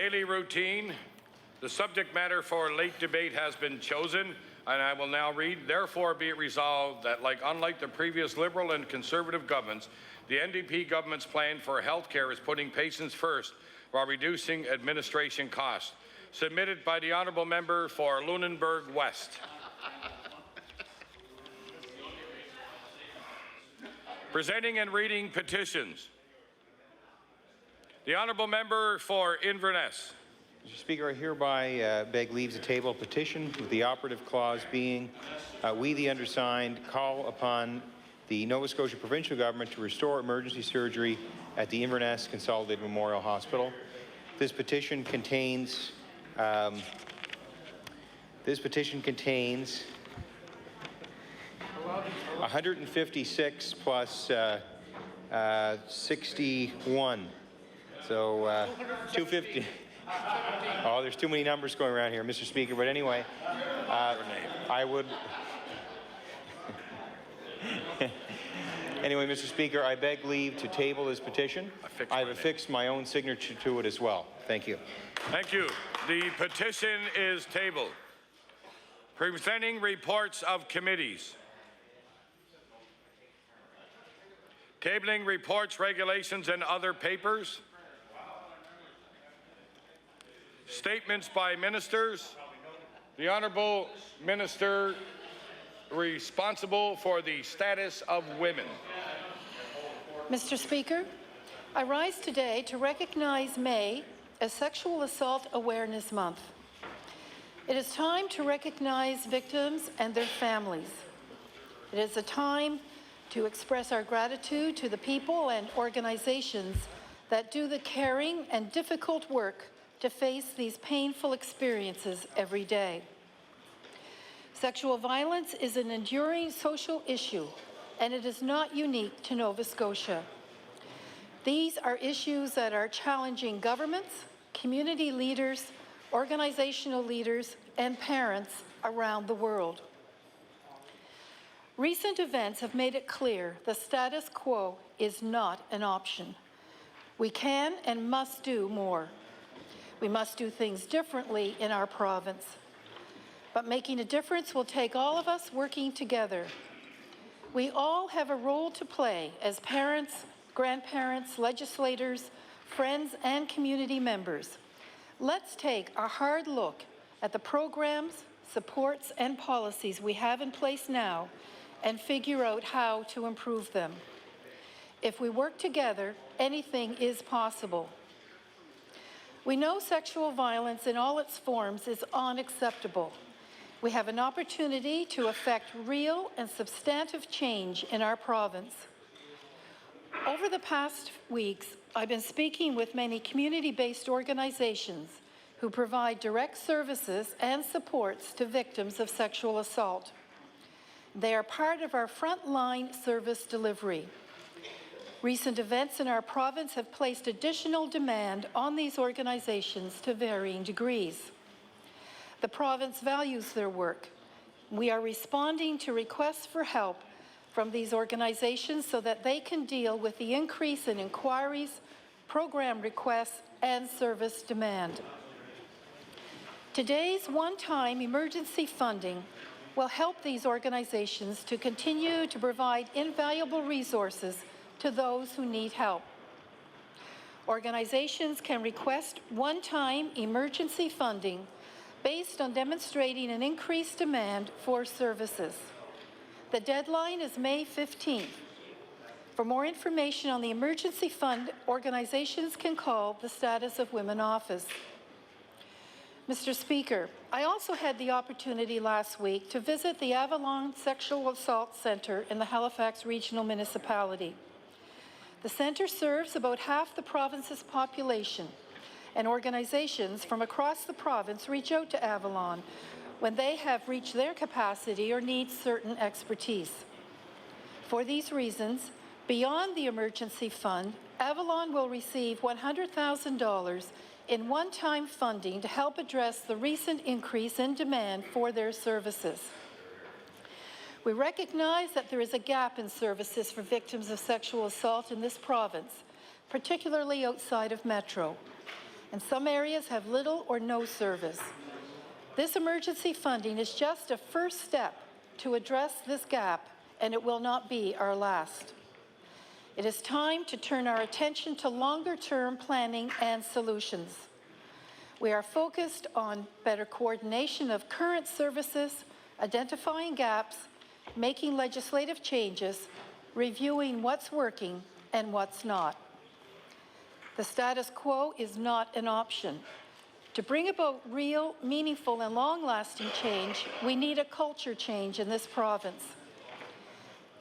Daily routine. The subject matter for late debate has been chosen, and I will now read, therefore be it resolved that unlike the previous Liberal and Conservative governments, the NDP government's plan for health care is putting patients first while reducing administration costs. Submitted by the Honourable Member for Lunenburg West. Presenting and reading petitions. The Honourable Member for Inverness. Mr. Speaker, I hereby beg leave to table a petition with the operative clause being, we the undersigned call upon the Nova Scotia provincial government to restore emergency surgery at the Inverness Consolidated Memorial Hospital. This petition contains 156 plus 61. So 250. Oh, there's too many numbers going around here, Mr. Speaker. But anyway, I would. Anyway, Mr. Speaker, I beg leave to table this petition. I've affixed my own signature to it as well. Thank you. Thank you. The petition is tabled. Presenting reports of committees. Tabling reports, regulations, and other papers. Statements by ministers. The Honourable Minister responsible for the status of women. Mr. Speaker, I rise today to recognize May as Sexual Assault Awareness Month. It is time to recognize victims and their families. It is a time to express our gratitude to the people and organizations that do the caring and difficult work to face these painful experiences every day. Sexual violence is an enduring social issue, and it is not unique to Nova Scotia. These are issues that are challenging governments, community leaders, organizational leaders, and parents around the world. Recent events have made it clear the status quo is not an option. We can and must do more. We must do things differently in our province. But making a difference will take all of us working together. We all have a role to play as parents, grandparents, legislators, friends, and community members. Let's take a hard look at the programs, supports, and policies we have in place now and figure out how to improve them. If we work together, anything is possible. We know sexual violence in all its forms is unacceptable. We have an opportunity to effect real and substantive change in our province. Over the past weeks, I've been speaking with many community-based organizations who provide direct services and supports to victims of sexual assault. They are part of our frontline service delivery. Recent events in our province have placed additional demand on these organizations to varying degrees. The province values their work. We are responding to requests for help from these organizations so that they can deal with the increase in inquiries, program requests, and service demand. Today's one-time emergency funding will help these organizations to continue to provide invaluable resources to those who need help. Organizations can request one-time emergency funding based on demonstrating an increased demand for services. The deadline is May 15th. For more information on the emergency fund, organizations can call the Status of Women office. Mr. Speaker, I also had the opportunity last week to visit the Avalon Sexual Assault Centre in the Halifax Regional Municipality. The centre serves about half the province's population, and organizations from across the province reach out to Avalon when they have reached their capacity or need certain expertise. For these reasons, beyond the emergency fund, Avalon will receive $100,000 in one-time funding to help address the recent increase in demand for their services. We recognize that there is a gap in services for victims of sexual assault in this province, particularly outside of Metro. and some areas have little or no service. This emergency funding is just a first step to address this gap, and it will not be our last. It is time to turn our attention to longer-term planning and solutions. We are focused on better coordination of current services, identifying gaps, making legislative changes, reviewing what's working and what's not. The status quo is not an option. To bring about real, meaningful, and long-lasting change, we need a culture change in this province.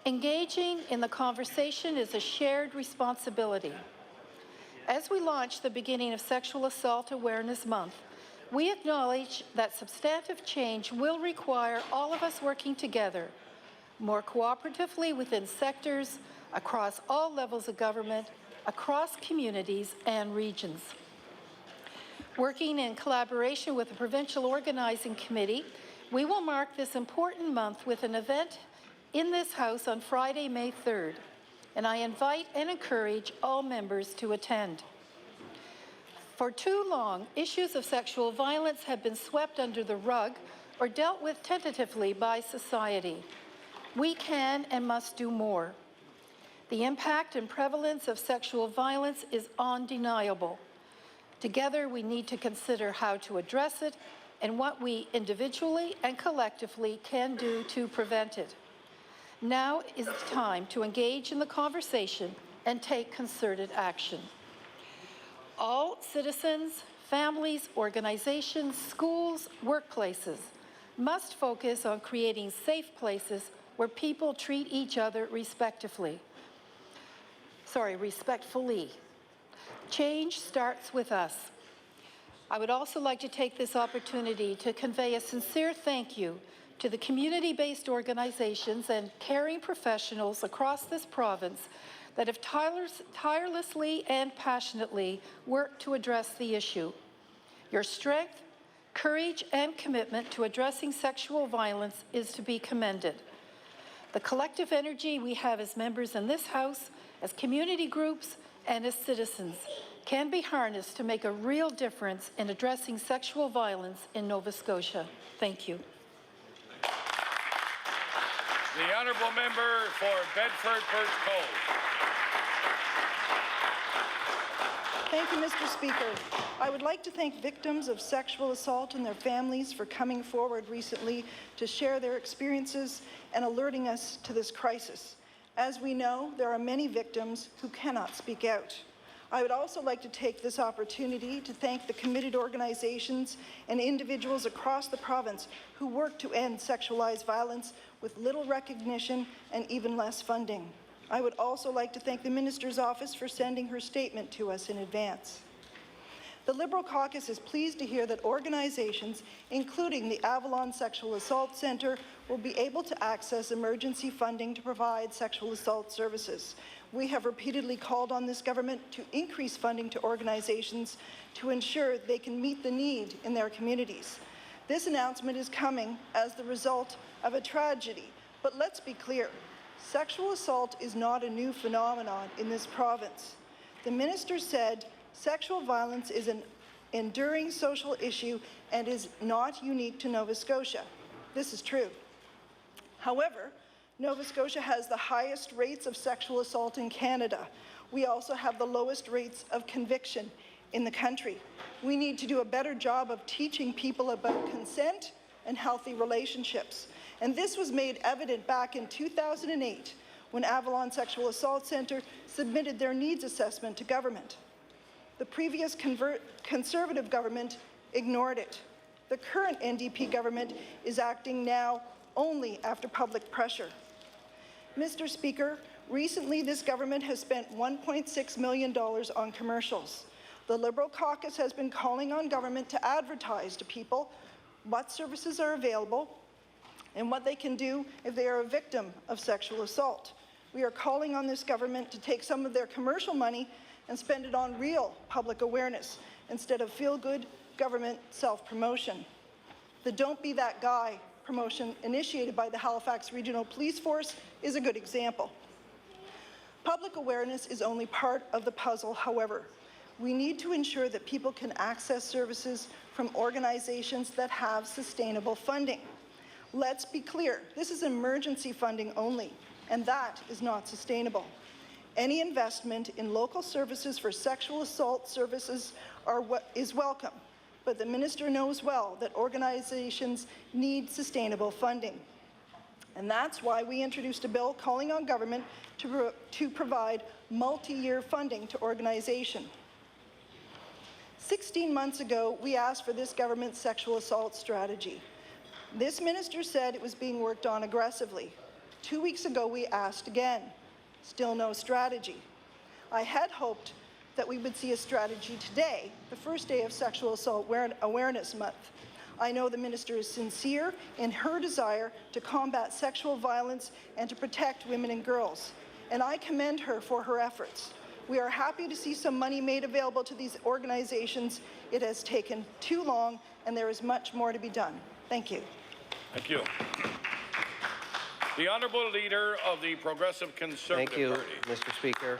Engaging in the conversation is a shared responsibility. As we launch the beginning of Sexual Assault Awareness Month, we acknowledge that substantive change will require all of us working together, more cooperatively within sectors, across all levels of government, across communities and regions. Working in collaboration with the Provincial Organizing Committee, we will mark this important month with an event in this House on Friday, May 3rd, and I invite and encourage all members to attend. For too long, issues of sexual violence have been swept under the rug or dealt with tentatively by society. We can and must do more. The impact and prevalence of sexual violence is undeniable. Together, we need to consider how to address it and what we individually and collectively can do to prevent it. Now is the time to engage in the conversation and take concerted action. All citizens, families, organizations, schools, workplaces must focus on creating safe places where people treat each other respectfully. Change starts with us. I would also like to take this opportunity to convey a sincere thank you to the community-based organizations and caring professionals across this province that have tirelessly and passionately worked to address the issue. Your strength, courage, and commitment to addressing sexual violence is to be commended. The collective energy we have as members in this House, as community groups, and as citizens can be harnessed to make a real difference in addressing sexual violence in Nova Scotia. Thank you. The honourable member for Bedford First Cove. Thank you, Mr. Speaker. I would like to thank victims of sexual assault and their families for coming forward recently to share their experiences and alerting us to this crisis. As we know, there are many victims who cannot speak out. I would also like to take this opportunity to thank the committed organizations and individuals across the province who work to end sexualized violence with little recognition and even less funding. I would also like to thank the Minister's Office for sending her statement to us in advance. The Liberal Caucus is pleased to hear that organizations, including the Avalon Sexual Assault Centre, will be able to access emergency funding to provide sexual assault services. We have repeatedly called on this government to increase funding to organizations to ensure they can meet the need in their communities. This announcement is coming as the result of a tragedy, but let's be clear. Sexual assault is not a new phenomenon in this province. The minister said sexual violence is an enduring social issue and is not unique to Nova Scotia. This is true. However, Nova Scotia has the highest rates of sexual assault in Canada. We also have the lowest rates of conviction in the country. We need to do a better job of teaching people about consent and healthy relationships. And this was made evident back in 2008 when Avalon Sexual Assault Centre submitted their needs assessment to government. The previous Conservative government ignored it. The current NDP government is acting now only after public pressure. Mr. Speaker, recently this government has spent $1.6 million on commercials. The Liberal Caucus has been calling on government to advertise to people what services are available and what they can do if they are a victim of sexual assault. We are calling on this government to take some of their commercial money and spend it on real public awareness instead of feel-good government self-promotion. The Don't Be That Guy promotion initiated by the Halifax Regional Police Force is a good example. Public awareness is only part of the puzzle, however. We need to ensure that people can access services from organizations that have sustainable funding. Let's be clear, this is emergency funding only, and that is not sustainable. Any investment in local services for sexual assault services is welcome, but the minister knows well that organizations need sustainable funding. And that's why we introduced a bill calling on government to provide multi-year funding to organizations. 16 months ago, we asked for this government's sexual assault strategy. This minister said it was being worked on aggressively. 2 weeks ago, we asked again. Still no strategy. I had hoped that we would see a strategy today, the first day of Sexual Assault Awareness Month. I know the minister is sincere in her desire to combat sexual violence and to protect women and girls, and I commend her for her efforts. We are happy to see some money made available to these organizations. It has taken too long, and there is much more to be done. Thank you. Thank you. The Honourable Leader of the Progressive Conservative Thank you, Party. Mr. Speaker.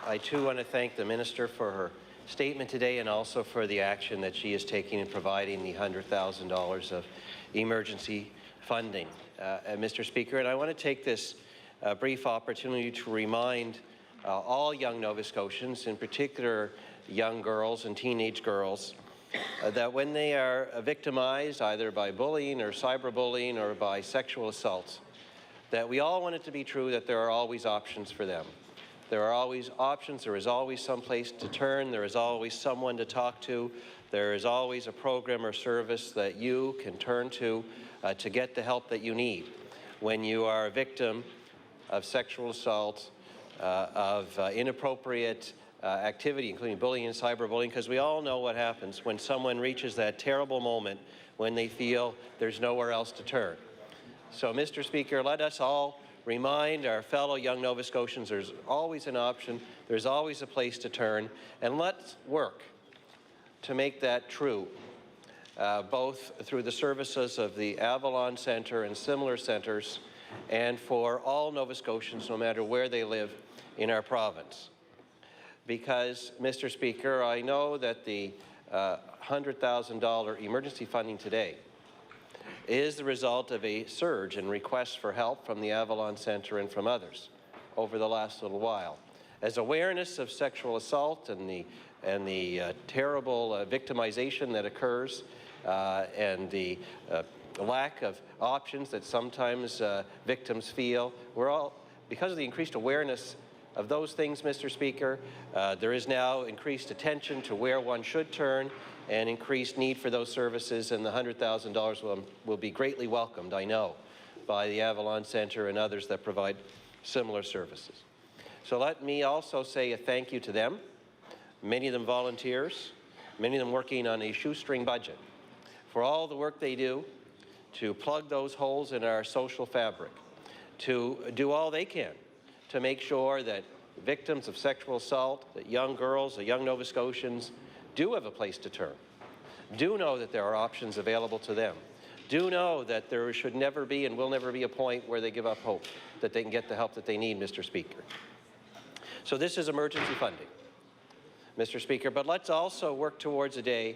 I too want to thank the Minister for her statement today and also for the action that she is taking in providing the $100,000 of emergency funding. Mr. Speaker, and I want to take this brief opportunity to remind all young Nova Scotians, in particular young girls and teenage girls, that when they are victimized either by bullying or cyberbullying or by sexual assaults, that we all want it to be true that there are always options for them. There are always options, there is always some place to turn, there is always someone to talk to, there is always a program or service that you can turn to get the help that you need when you are a victim of sexual assault, of inappropriate activity, including bullying and cyberbullying, because we all know what happens when someone reaches that terrible moment when they feel there's nowhere else to turn. So, Mr. Speaker, let us all remind our fellow young Nova Scotians there's always an option, there's always a place to turn, and let's work to make that true, both through the services of the Avalon Centre and similar centres, and for all Nova Scotians, no matter where they live in our province. Because, Mr. Speaker, I know that the $100,000 emergency funding today is the result of a surge in requests for help from the Avalon Centre and from others over the last little while. As awareness of sexual assault and the terrible victimization that occurs and the lack of options that sometimes victims feel, because of the increased awareness of those things, Mr. Speaker, there is now increased attention to where one should turn and increased need for those services, and the $100,000 will be greatly welcomed, I know, by the Avalon Centre and others that provide similar services. So let me also say a thank you to them, many of them volunteers, many of them working on a shoestring budget, for all the work they do to plug those holes in our social fabric, to do all they can to make sure that victims of sexual assault, that young girls, that young Nova Scotians do have a place to turn, do know that there are options available to them, do know that there should never be and will never be a point where they give up hope that they can get the help that they need, Mr. Speaker. So this is emergency funding, Mr. Speaker, but let's also work towards a day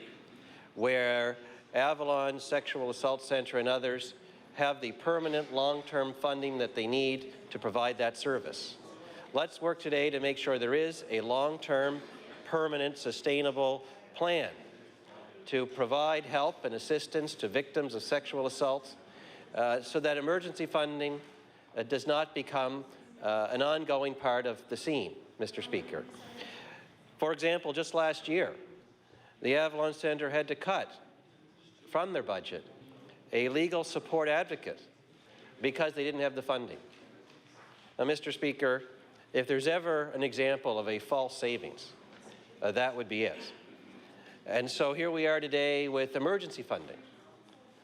where Avalon Sexual Assault Centre and others have the permanent long-term funding that they need to provide that service. Let's work today to make sure there is a long-term, permanent, sustainable plan to provide help and assistance to victims of sexual assault so that emergency funding does not become an ongoing part of the scene, Mr. Speaker. For example, just last year, the Avalon Centre had to cut from their budget a legal support advocate because they didn't have the funding. Now, Mr. Speaker, if there's ever an example of a false savings, that would be it. And so here we are today with emergency funding.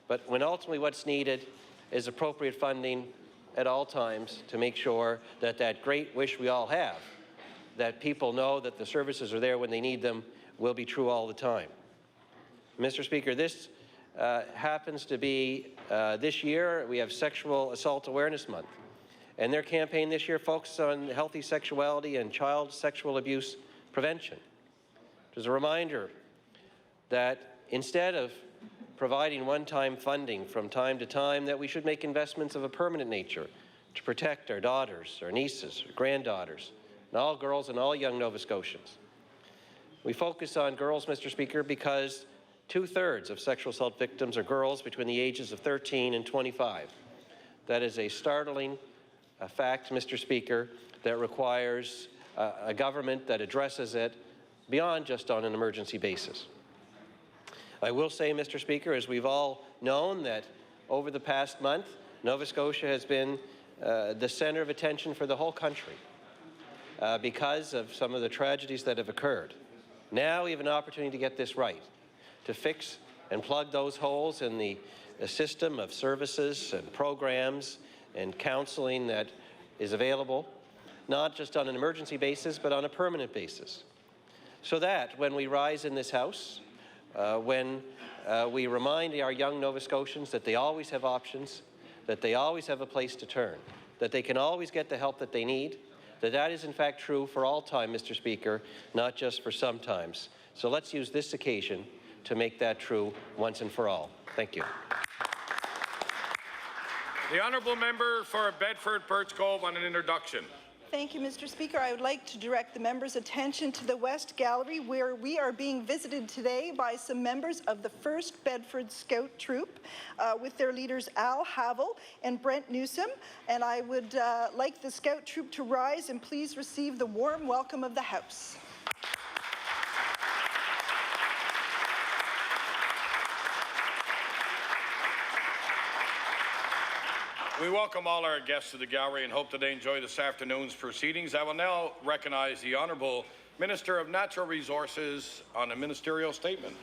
But when ultimately what's needed is appropriate funding at all times to make sure that that great wish we all have, that people know that the services are there when they need them, will be true all the time. Mr. Speaker, this happens to be this year, we have Sexual Assault Awareness Month. And their campaign this year focuses on healthy sexuality and child sexual abuse prevention. It is a reminder that instead of providing one-time funding from time to time, that we should make investments of a permanent nature to protect our daughters, our nieces, our granddaughters, and all girls and all young Nova Scotians. We focus on girls, Mr. Speaker, because 2/3 of sexual assault victims are girls between the ages of 13 and 25. That is a startling fact, Mr. Speaker, that requires a government that addresses it beyond just on an emergency basis. I will say, Mr. Speaker, as we've all known, that over the past month, Nova Scotia has been the centre of attention for the whole country because of some of the tragedies that have occurred. Now we have an opportunity to get this right, to fix and plug those holes in the system of services and programs and counseling that is available, not just on an emergency basis, but on a permanent basis. So that when we rise in this House, when we remind our young Nova Scotians that they always have options, that they always have a place to turn, that they can always get the help that they need, that is in fact true for all time, Mr. Speaker, not just for some times. So let's use this occasion to make that true once and for all. Thank you. The honourable member for Bedford Birch Cove on an introduction. Thank you, Mr. Speaker. I would like to direct the members' attention to the West Gallery, where we are being visited today by some members of the 1st Bedford Scout Troop with their leaders Al Havel and Brent Newsom. And I would like the Scout Troop to rise and please receive the warm welcome of the House. We welcome all our guests to the gallery and hope that they enjoy this afternoon's proceedings. I will now recognize the Honourable Minister of Natural Resources on a ministerial statement.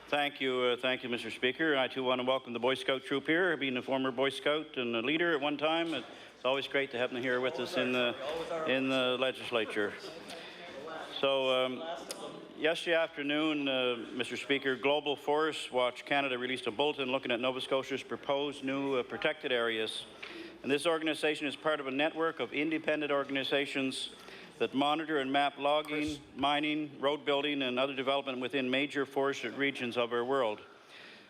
Thank you, Mr. Speaker. I too want to welcome the Boy Scout troop here. Being a former Boy Scout and a leader at one time, it's always great to have them here with us in the legislature. So, yesterday afternoon, Mr. Speaker, Global Forest Watch Canada released a bulletin looking at Nova Scotia's proposed new protected areas. And this organization is part of a network of independent organizations that monitor and map logging, mining, road building, and other development within major forested regions of our world.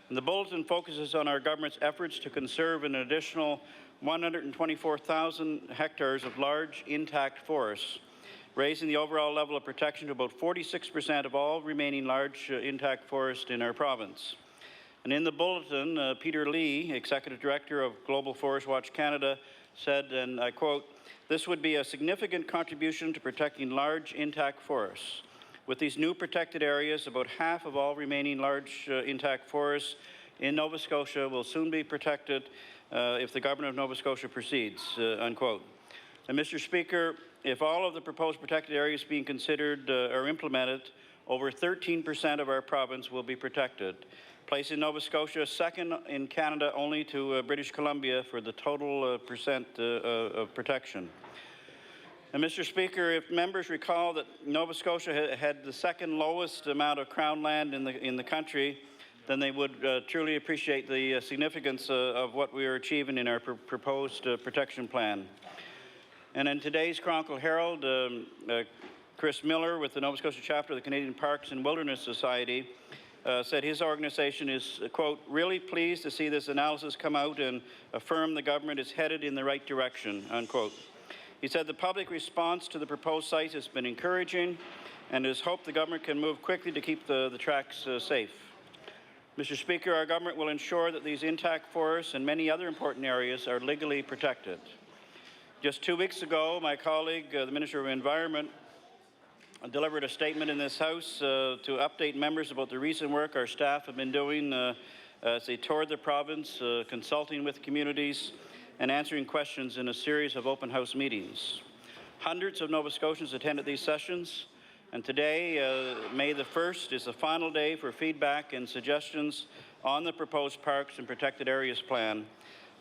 And the bulletin focuses on our government's efforts to conserve an additional 124,000 hectares of large, intact forests, raising the overall level of protection to about 46% of all remaining large intact forest in our province. And in the bulletin, Peter Lee, Executive Director of Global Forest Watch Canada, said, and I quote, "This would be a significant contribution to protecting large intact forests. With these new protected areas, about half of all remaining large intact forests in Nova Scotia will soon be protected if the Government of Nova Scotia proceeds," unquote. And Mr. Speaker, if all of the proposed protected areas being considered are implemented, over 13% of our province will be protected, placing Nova Scotia second in Canada only to British Columbia for the total percent of protection. And Mr. Speaker, if members recall that Nova Scotia had the second lowest amount of Crown land in the country, then they would truly appreciate the significance of what we are achieving in our proposed protection plan. And in today's Chronicle Herald, Chris Miller with the Nova Scotia chapter of the Canadian Parks and Wilderness Society said his organization is, quote, "really pleased to see this analysis come out and affirm the government is headed in the right direction," unquote. He said the public response to the proposed sites has been encouraging and has hoped the government can move quickly to keep the tracks safe. Mr. Speaker, our government will ensure that these intact forests and many other important areas are legally protected. Just 2 weeks ago, my colleague, the Minister of Environment, delivered a statement in this House to update members about the recent work our staff have been doing as they toured the province, consulting with communities and answering questions in a series of open house meetings. Hundreds of Nova Scotians attended these sessions, and today, May the 1st, is the final day for feedback and suggestions on the proposed Parks and Protected Areas Plan.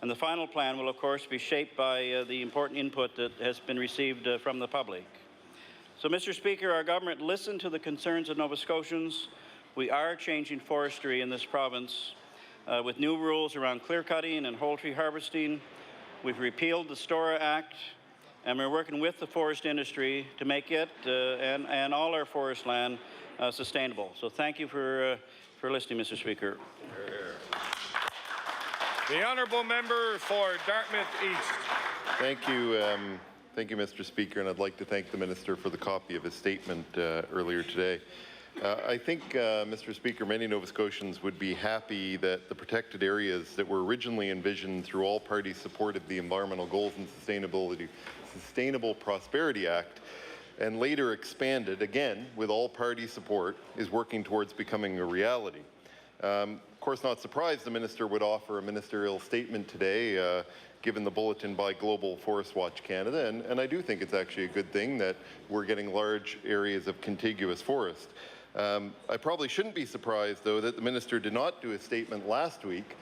And the final plan will, of course, be shaped by the important input that has been received from the public. So, Mr. Speaker, our government listened to the concerns of Nova Scotians. We are changing forestry in this province with new rules around clear-cutting and whole tree harvesting. We've repealed the STORA Act, and we're working with the forest industry to make it and all our forest land sustainable. So thank you for listening, Mr. Speaker. The honourable member for Dartmouth East. Thank you. Thank you, Mr. Speaker, and I'd like to thank the Minister for the copy of his statement earlier today. I think, Mr. Speaker, many Nova Scotians would be happy that the protected areas that were originally envisioned through all party support of the Environmental Goals and Sustainable Prosperity Act and later expanded, again, with all party support, is working towards becoming a reality. Of course, not surprised the Minister would offer a ministerial statement today, given the bulletin by Global Forest Watch Canada, and I do think it's actually a good thing that we're getting large areas of contiguous forest. I probably shouldn't be surprised, though, that the Minister did not do a statement last week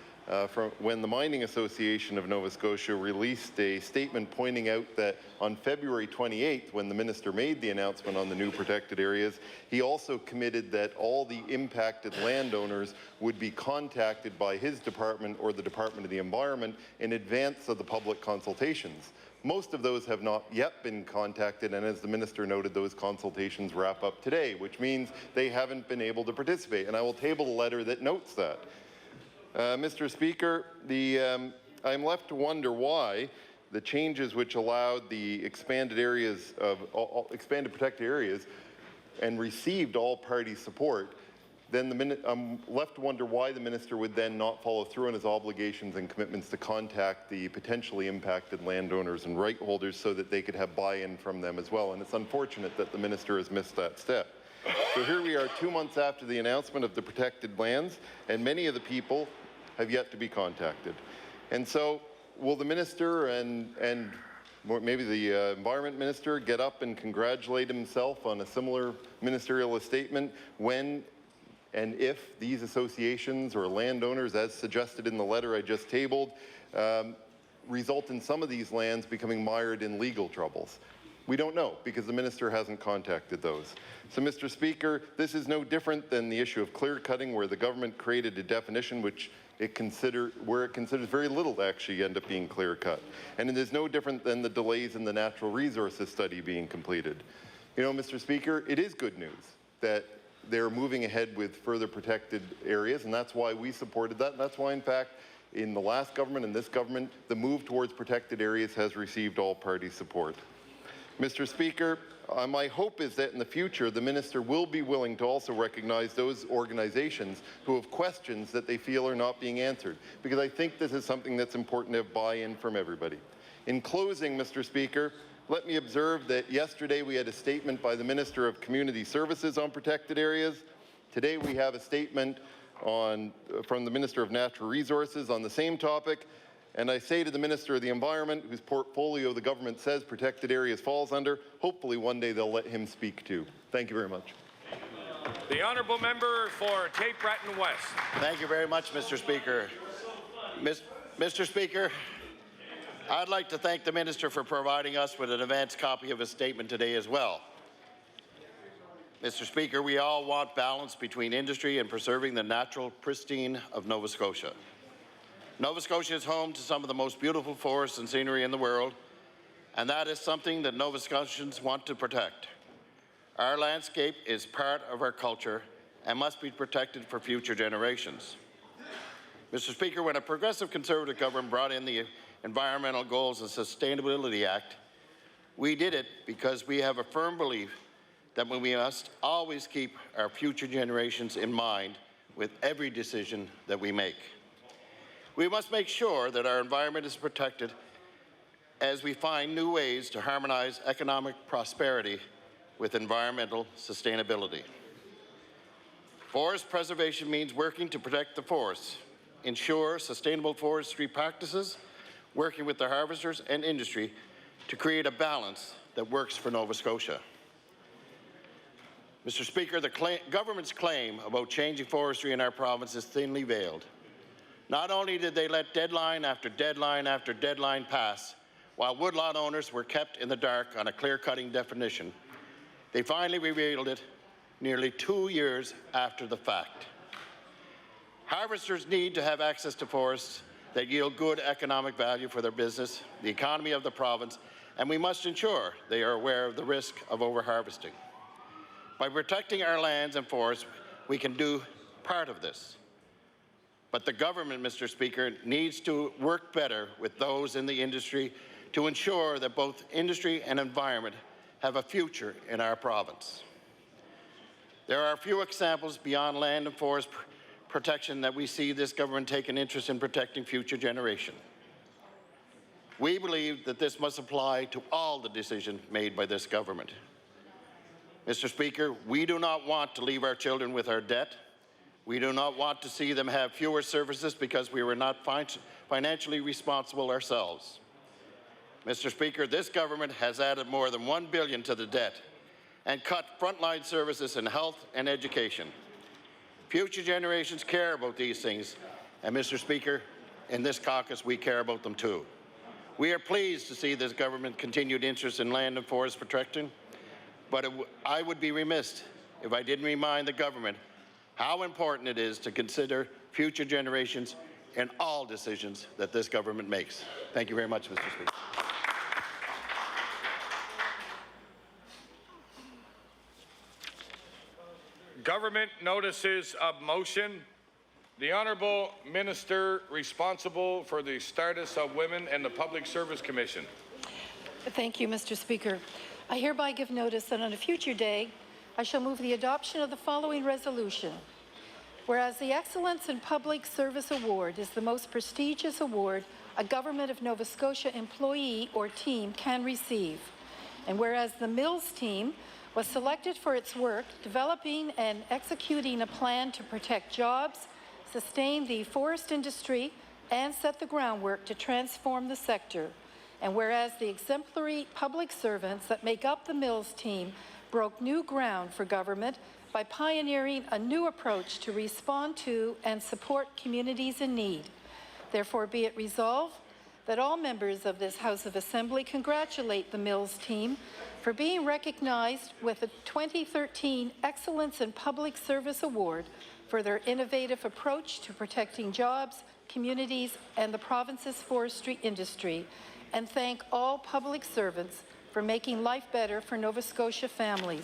from when the Mining Association of Nova Scotia released a statement pointing out that on February 28th, when the Minister made the announcement on the new protected areas, he also committed that all the impacted landowners would be contacted by his department or the Department of the Environment in advance of the public consultations. Most of those have not yet been contacted, and as the Minister noted, those consultations wrap up today, which means they haven't been able to participate, and I will table a letter that notes that. Mr. Speaker, I'm left to wonder why the changes which allowed the expanded areas of expanded protected areas and received all party support, then I'm left to wonder why the Minister would then not follow through on his obligations and commitments to contact the potentially impacted landowners and right holders so that they could have buy-in from them as well. And it's unfortunate that the Minister has missed that step. So here we are 2 months after the announcement of the protected lands, and many of the people have yet to be contacted. And so will the Minister and maybe the Environment Minister get up and congratulate himself on a similar ministerial statement when and if these associations or landowners, as suggested in the letter I just tabled, result in some of these lands becoming mired in legal troubles? We don't know, because the Minister hasn't contacted those. So, Mr. Speaker, this is no different than the issue of clear-cutting, where the government created a definition which it considers very little to actually end up being clear-cut. And it is no different than the delays in the natural resources study being completed. You know, Mr. Speaker, it is good news that they're moving ahead with further protected areas, and that's why we supported that. And that's why, in fact, in the last government and this government, the move towards protected areas has received all-party support. Mr. Speaker, my hope is that in the future, the Minister will be willing to also recognize those organizations who have questions that they feel are not being answered, because I think this is something that's important to have buy-in from everybody. In closing, Mr. Speaker, let me observe that yesterday we had a statement by the Minister of Community Services on protected areas. Today we have a statement from the Minister of Natural Resources on the same topic. And I say to the Minister of the Environment, whose portfolio the government says protected areas falls under, hopefully one day they'll let him speak too. Thank you very much. The honourable member for Cape Breton West. Thank you very much, Mr. Speaker. Mr. Speaker, I'd like to thank the Minister for providing us with an advanced copy of his statement today as well. Mr. Speaker, we all want balance between industry and preserving the natural pristine of Nova Scotia. Nova Scotia is home to some of the most beautiful forests and scenery in the world, and that is something that Nova Scotians want to protect. Our landscape is part of our culture and must be protected for future generations. Mr. Speaker, when a progressive Conservative government brought in the Environmental Goals and Sustainability Act, we did it because we have a firm belief that we must always keep our future generations in mind with every decision that we make. We must make sure that our environment is protected as we find new ways to harmonize economic prosperity with environmental sustainability. Forest preservation means working to protect the forests, ensure sustainable forestry practices, working with the harvesters and industry to create a balance that works for Nova Scotia. Mr. Speaker, the government's claim about changing forestry in our province is thinly veiled. Not only did they let deadline after deadline after deadline pass, while woodlot owners were kept in the dark on a clear-cutting definition, they finally revealed it nearly 2 years after the fact. Harvesters need to have access to forests that yield good economic value for their business, the economy of the province, and we must ensure they are aware of the risk of overharvesting. By protecting our lands and forests, we can do part of this. But the government, Mr. Speaker, needs to work better with those in the industry to ensure that both industry and environment have a future in our province. There are a few examples beyond land and forest protection that we see this government take an interest in protecting future generations. We believe that this must apply to all the decisions made by this government. Mr. Speaker, we do not want to leave our children with our debt. We do not want to see them have fewer services because we were not financially responsible ourselves. Mr. Speaker, this government has added more than $1 billion to the debt and cut frontline services in health and education. Future generations care about these things, and Mr. Speaker, in this caucus, we care about them too. We are pleased to see this government continued interest in land and forest protection, but I would be remiss if I didn't remind the government how important it is to consider future generations in all decisions that this government makes. Thank you very much, Mr. Speaker. Government notices of motion. The Honourable Minister responsible for the status of women and the Public Service Commission. Thank you, Mr. Speaker. I hereby give notice that on a future day, I shall move the adoption of the following resolution. Whereas the Excellence in Public Service Award is the most prestigious award a Government of Nova Scotia employee or team can receive, and whereas the Mills team was selected for its work developing and executing a plan to protect jobs, sustain the forest industry, and set the groundwork to transform the sector. And whereas the exemplary public servants that make up the Mills team broke new ground for government by pioneering a new approach to respond to and support communities in need. Therefore, be it resolved that all members of this House of Assembly congratulate the Mills team for being recognized with the 2013 Excellence in Public Service Award for their innovative approach to protecting jobs, communities, and the province's forestry industry, and thank all public servants for making life better for Nova Scotia families.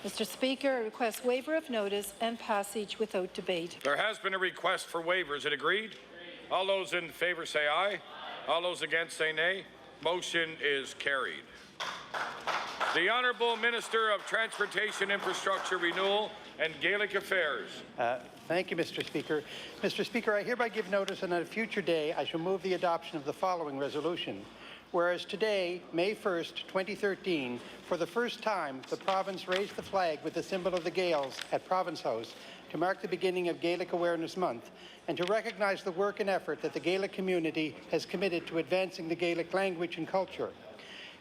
Mr. Speaker, I request waiver of notice and passage without debate. There has been a request for waivers. Is it agreed? All those in favour say aye. All those against say nay. Motion is carried. The Honourable Minister of Transportation, Infrastructure, Renewal and Gaelic Affairs. Thank you, Mr. Speaker. Mr. Speaker, I hereby give notice and on a future day I shall move the adoption of the following resolution. Whereas today, May 1st, 2013, for the first time, the province raised the flag with the symbol of the Gaels at Province House to mark the beginning of Gaelic Awareness Month and to recognize the work and effort that the Gaelic community has committed to advancing the Gaelic language and culture.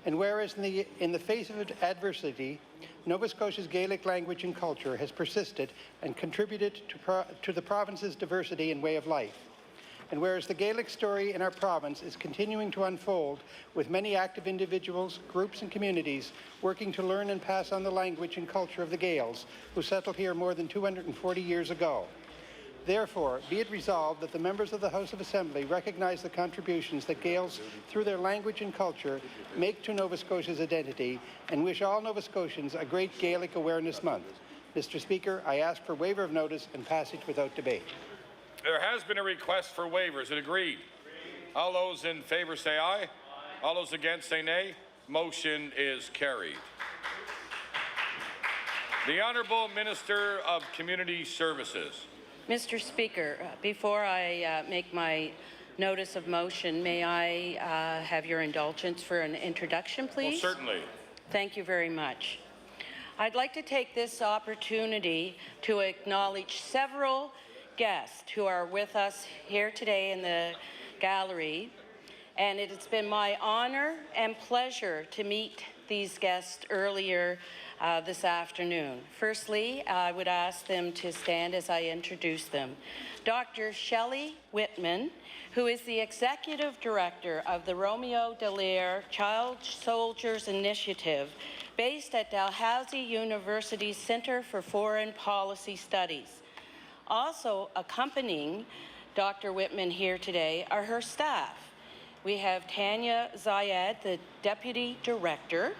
And whereas in the face of adversity, Nova Scotia's Gaelic language and culture has persisted and contributed to the province's diversity and way of life. And whereas the Gaelic story in our province is continuing to unfold with many active individuals, groups and communities working to learn and pass on the language and culture of the Gaels who settled here more than 240 years ago. Therefore, be it resolved that the members of the House of Assembly recognize the contributions that Gaels, through their language and culture, make to Nova Scotia's identity and wish all Nova Scotians a great Gaelic Awareness Month. Mr. Speaker, I ask for waiver of notice and passage without debate. There has been a request for waivers. Is it agreed? All those in favour say aye. All those against say nay. Motion is carried. The Honourable Minister of Community Services. Mr. Speaker, before I make my notice of motion, may I have your indulgence for an introduction, please? Well, certainly. Thank you very much. I'd like to take this opportunity to acknowledge several guests who are with us here today in the gallery, and it's been my honor and pleasure to meet these guests earlier this afternoon. Firstly, I would ask them to stand as I introduce them. Dr. Shelley Whitman, who is the Executive Director of the Romeo Dallaire Child Soldiers Initiative, based at Dalhousie University's Center for Foreign Policy Studies. Also accompanying Dr. Whitman here today are her staff. we have Tanya Zayed, the Deputy Director,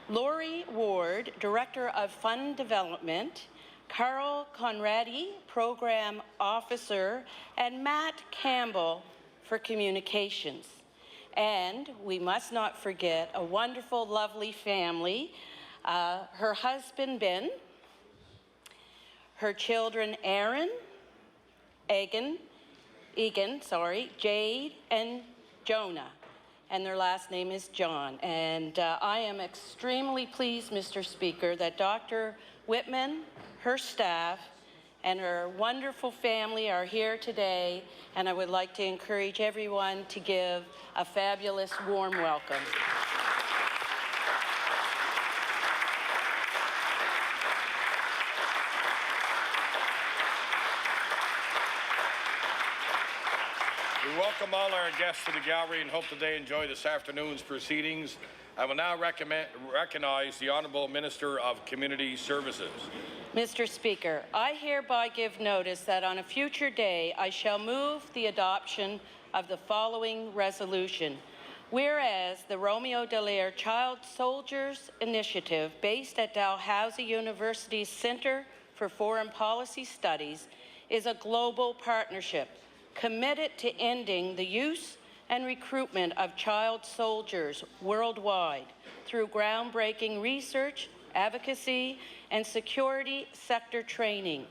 Lori Ward, Director of Fund Development, Carl Conradi, Program Officer, and Matt Campbell for Communications. And we must not forget a wonderful, lovely family, her husband, Ben, her children, Aaron, Egan, Jade, and Jonah. And their last name is John. And I am extremely pleased, Mr. Speaker, that Dr. Whitman, her staff, and her wonderful family are here today, and I would like to encourage everyone to give a fabulous warm welcome. We welcome all our guests to the gallery and hope that they enjoy this afternoon's proceedings. I will now recognize the Honourable Minister of Community Services. Mr. Speaker, I hereby give notice that on a future day I shall move the adoption of the following resolution. Whereas the Romeo Dallaire Child Soldiers Initiative, based at Dalhousie University's Centre for Foreign Policy Studies, is a global partnership committed to ending the use and recruitment of child soldiers worldwide through groundbreaking research, advocacy, and security sector training.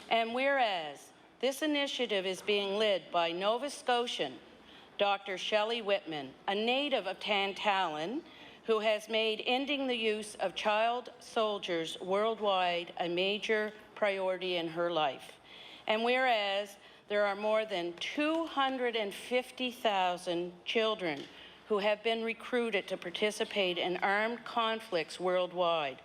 And whereas this initiative is being led by Nova Scotian Dr. Shelley Whitman, a native of Tantallon, who has made ending the use of child soldiers worldwide a major priority in her life. And whereas there are more than 250,000 children who have been recruited to participate in armed conflicts worldwide,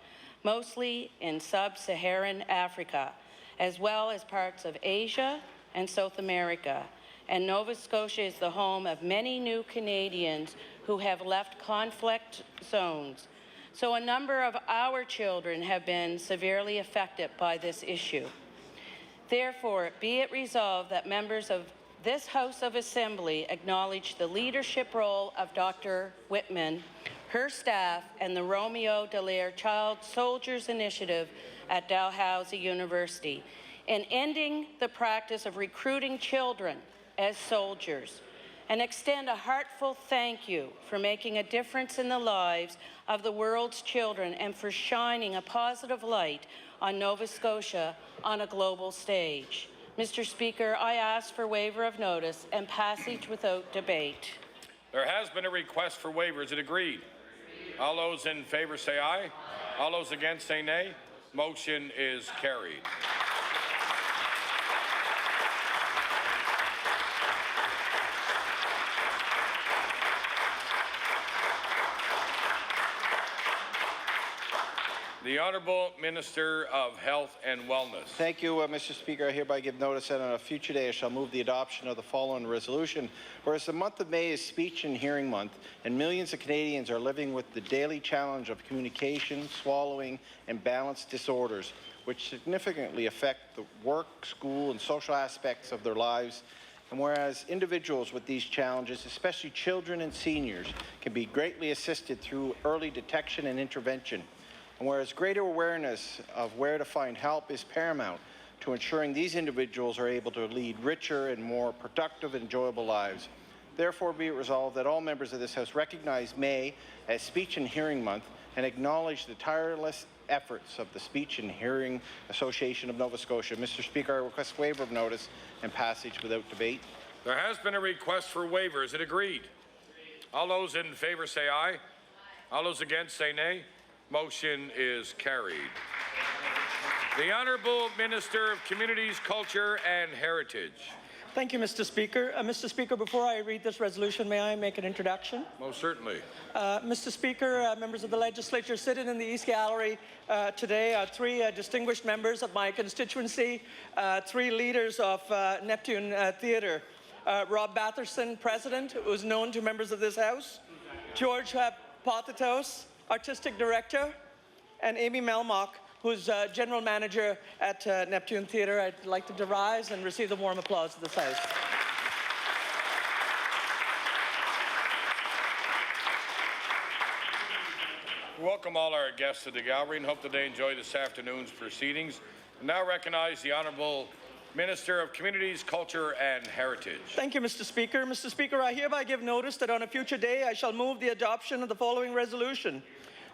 mostly in sub-Saharan Africa, as well as parts of Asia and South America. And Nova Scotia is the home of many new Canadians who have left conflict zones. So a number of our children have been severely affected by this issue. Therefore, be it resolved that members of this House of Assembly acknowledge the leadership role of Dr. Whitman, her staff, and the Romeo Dallaire Child Soldiers Initiative at Dalhousie University in ending the practice of recruiting children as soldiers, and extend a heartfelt thank you for making a difference in the lives of the world's children and for shining a positive light on Nova Scotia on a global stage. Mr. Speaker, I ask for waiver of notice and passage without debate. There has been a request for waivers. Is it agreed? All those in favour say aye. All those against say nay. Motion is carried. The Honourable Minister of Health and Wellness. Thank you, Mr. Speaker. I hereby give notice that on a future day I shall move the adoption of the following resolution. Whereas the month of May is Speech and Hearing Month, and millions of Canadians are living with the daily challenge of communication, swallowing, and balance disorders, which significantly affect the work, school, and social aspects of their lives. And whereas individuals with these challenges, especially children and seniors, can be greatly assisted through early detection and intervention. And whereas greater awareness of where to find help is paramount to ensuring these individuals are able to lead richer and more productive and enjoyable lives. Therefore, be it resolved that all members of this House recognize May as Speech and Hearing Month and acknowledge the tireless efforts of the Speech and Hearing Association of Nova Scotia. Mr. Speaker, I request waiver of notice and passage without debate. There has been a request for waiver. Is it agreed? All those in favour say aye. All those against say nay. Motion is carried. The Honourable Minister of Communities, Culture and Heritage. Thank you, Mr. Speaker. Mr. Speaker, before I read this resolution, may I make an introduction? Most certainly. Mr. Speaker, members of the Legislature, sitting in the East Gallery today are three distinguished members of my constituency, three leaders of Neptune Theatre. Rob Batherson, President, who is known to members of this House, George Pothitos, Artistic Director, and Amy Melmock, who's General Manager at Neptune Theatre. I'd like them to rise and receive the warm applause of this House. welcome all our guests to the gallery and hope that they enjoy this afternoon's proceedings. I now recognize the Honourable Minister of Communities, Culture and Heritage. Thank you, Mr. Speaker. Mr. Speaker, I hereby give notice that on a future day I shall move the adoption of the following resolution.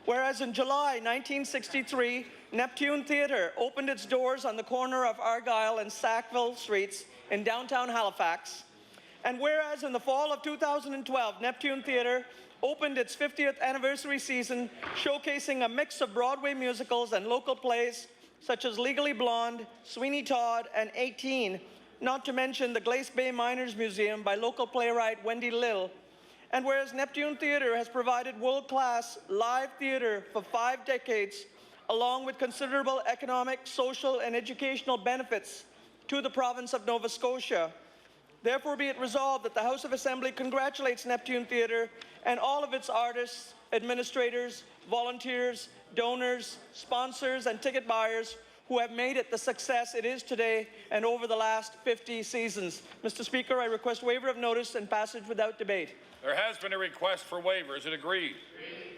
Whereas in July 1963, Neptune Theatre opened its doors on the corner of Argyle and Sackville Streets in downtown Halifax, and whereas in the fall of 2012, Neptune Theatre opened its 50th anniversary season, showcasing a mix of Broadway musicals and local plays such as Legally Blonde, Sweeney Todd, and 18, not to mention the Glace Bay Miners Museum by local playwright Wendy Lill. And whereas Neptune Theatre has provided world-class live theatre for 5 decades, along with considerable economic, social, and educational benefits to the province of Nova Scotia. Therefore be it resolved that the House of Assembly congratulates Neptune Theatre and all of its artists, administrators, volunteers, donors, sponsors, and ticket buyers who have made it the success it is today and over the last 50 seasons. Mr. Speaker, I request waiver of notice and passage without debate. There has been a request for waiver. Is it agreed?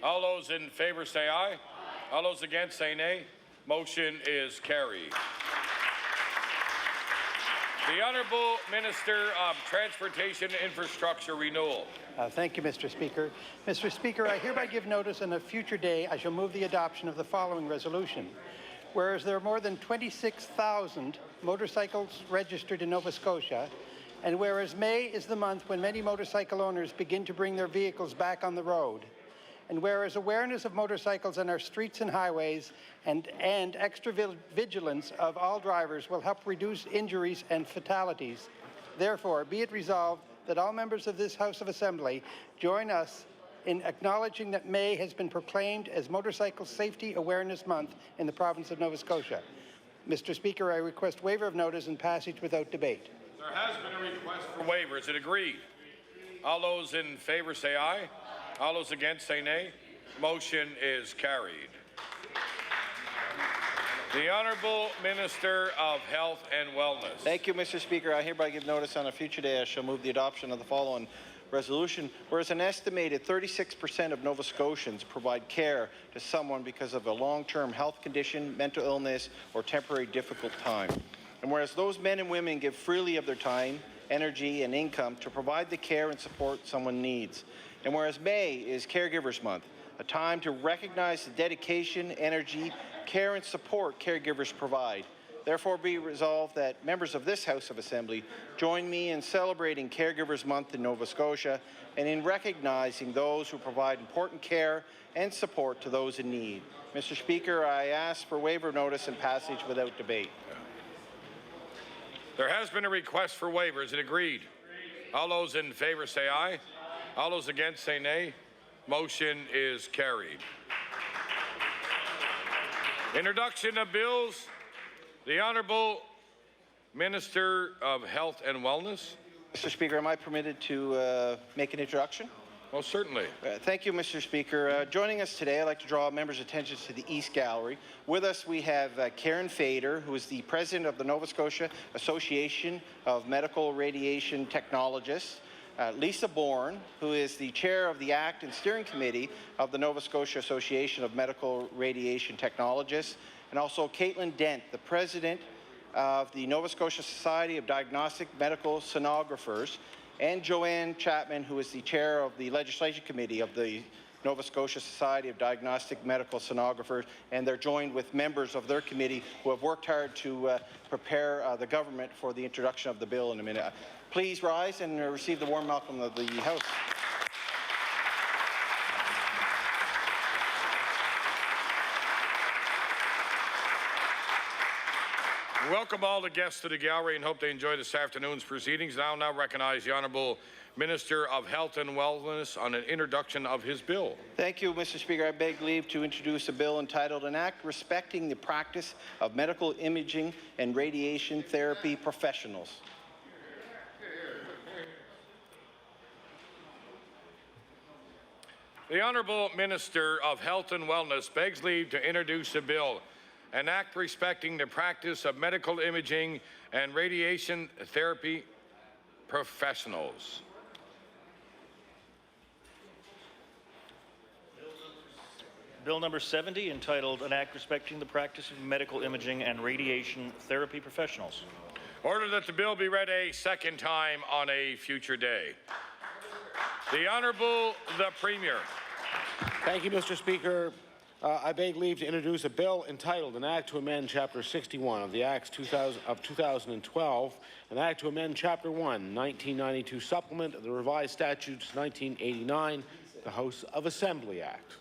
All those in favour say aye. All those against say nay. Motion is carried. The Honourable Minister of Transportation Infrastructure Renewal. Thank you, Mr. Speaker. Mr. Speaker, I hereby give notice on a future day I shall move the adoption of the following resolution. Whereas there are more than 26,000 motorcycles registered in Nova Scotia, and whereas May is the month when many motorcycle owners begin to bring their vehicles back on the road, and whereas awareness of motorcycles on our streets and highways and extra vigilance of all drivers will help reduce injuries and fatalities, therefore be it resolved that all members of this House of Assembly join us in acknowledging that May has been proclaimed as Motorcycle Safety Awareness Month in the province of Nova Scotia. Mr. Speaker, I request waiver of notice and passage without debate. There has been a request for waiver. Is it agreed? All those in favour say aye. All those against say nay. Motion is carried. The Honourable Minister of Health and Wellness. Thank you, Mr. Speaker. I hereby give notice on a future day I shall move the adoption of the following resolution. Whereas an estimated 36% of Nova Scotians provide care to someone because of a long-term health condition, mental illness, or temporary difficult time. And whereas those men and women give freely of their time, energy, and income to provide the care and support someone needs. And whereas May is Caregivers Month, a time to recognize the dedication, energy, care, and support caregivers provide. Therefore be resolved that members of this House of Assembly join me in celebrating Caregivers Month in Nova Scotia and in recognizing those who provide important care and support to those in need. Mr. Speaker, I ask for waiver of notice and passage without debate. There has been a request for waiver. Is it agreed? All those in favour say aye. All those against say nay. Motion is carried. Introduction of bills. The Honourable Minister of Health and Wellness. Mr. Speaker, am I permitted to make an introduction? Most certainly. Thank you, Mr. Speaker. Joining us today, I'd like to draw members' attention to the East Gallery. With us, we have Karen Fader, who is the president of the Nova Scotia Association of Medical Radiation Technologists. Lisa Bourne, who is the chair of the Act and Steering Committee of the Nova Scotia Association of Medical Radiation Technologists, and also Caitlin Dent, the president of the Nova Scotia Society of Diagnostic Medical Sonographers, and Joanne Chapman, who is the chair of the Legislation Committee of the Nova Scotia Society of Diagnostic Medical Sonographers, and they're joined with members of their committee who have worked hard to prepare the government for the introduction of the bill in a minute. Please rise and receive the warm welcome of the House. Welcome all the guests to the gallery and hope they enjoy this afternoon's proceedings. I'll now recognize the Honourable Minister of Health and Wellness on an introduction of his bill. Thank you, Mr. Speaker. I beg leave to introduce a bill entitled An Act Respecting the Practice of Medical Imaging and Radiation Therapy Professionals. The Honourable Minister of Health and Wellness begs leave to introduce a bill, an act respecting the practice of medical imaging and radiation therapy professionals. Bill number 70, entitled An Act Respecting the Practice of Medical Imaging and Radiation Therapy Professionals. Order that the bill be read a second time on a future day. The Honourable the Premier. Thank you, Mr. Speaker. I beg leave to introduce a bill entitled An Act to Amend Chapter 61 of the Acts 2012, an Act to amend Chapter 1, 1992 Supplement of the Revised Statutes 1989, the House of Assembly Act.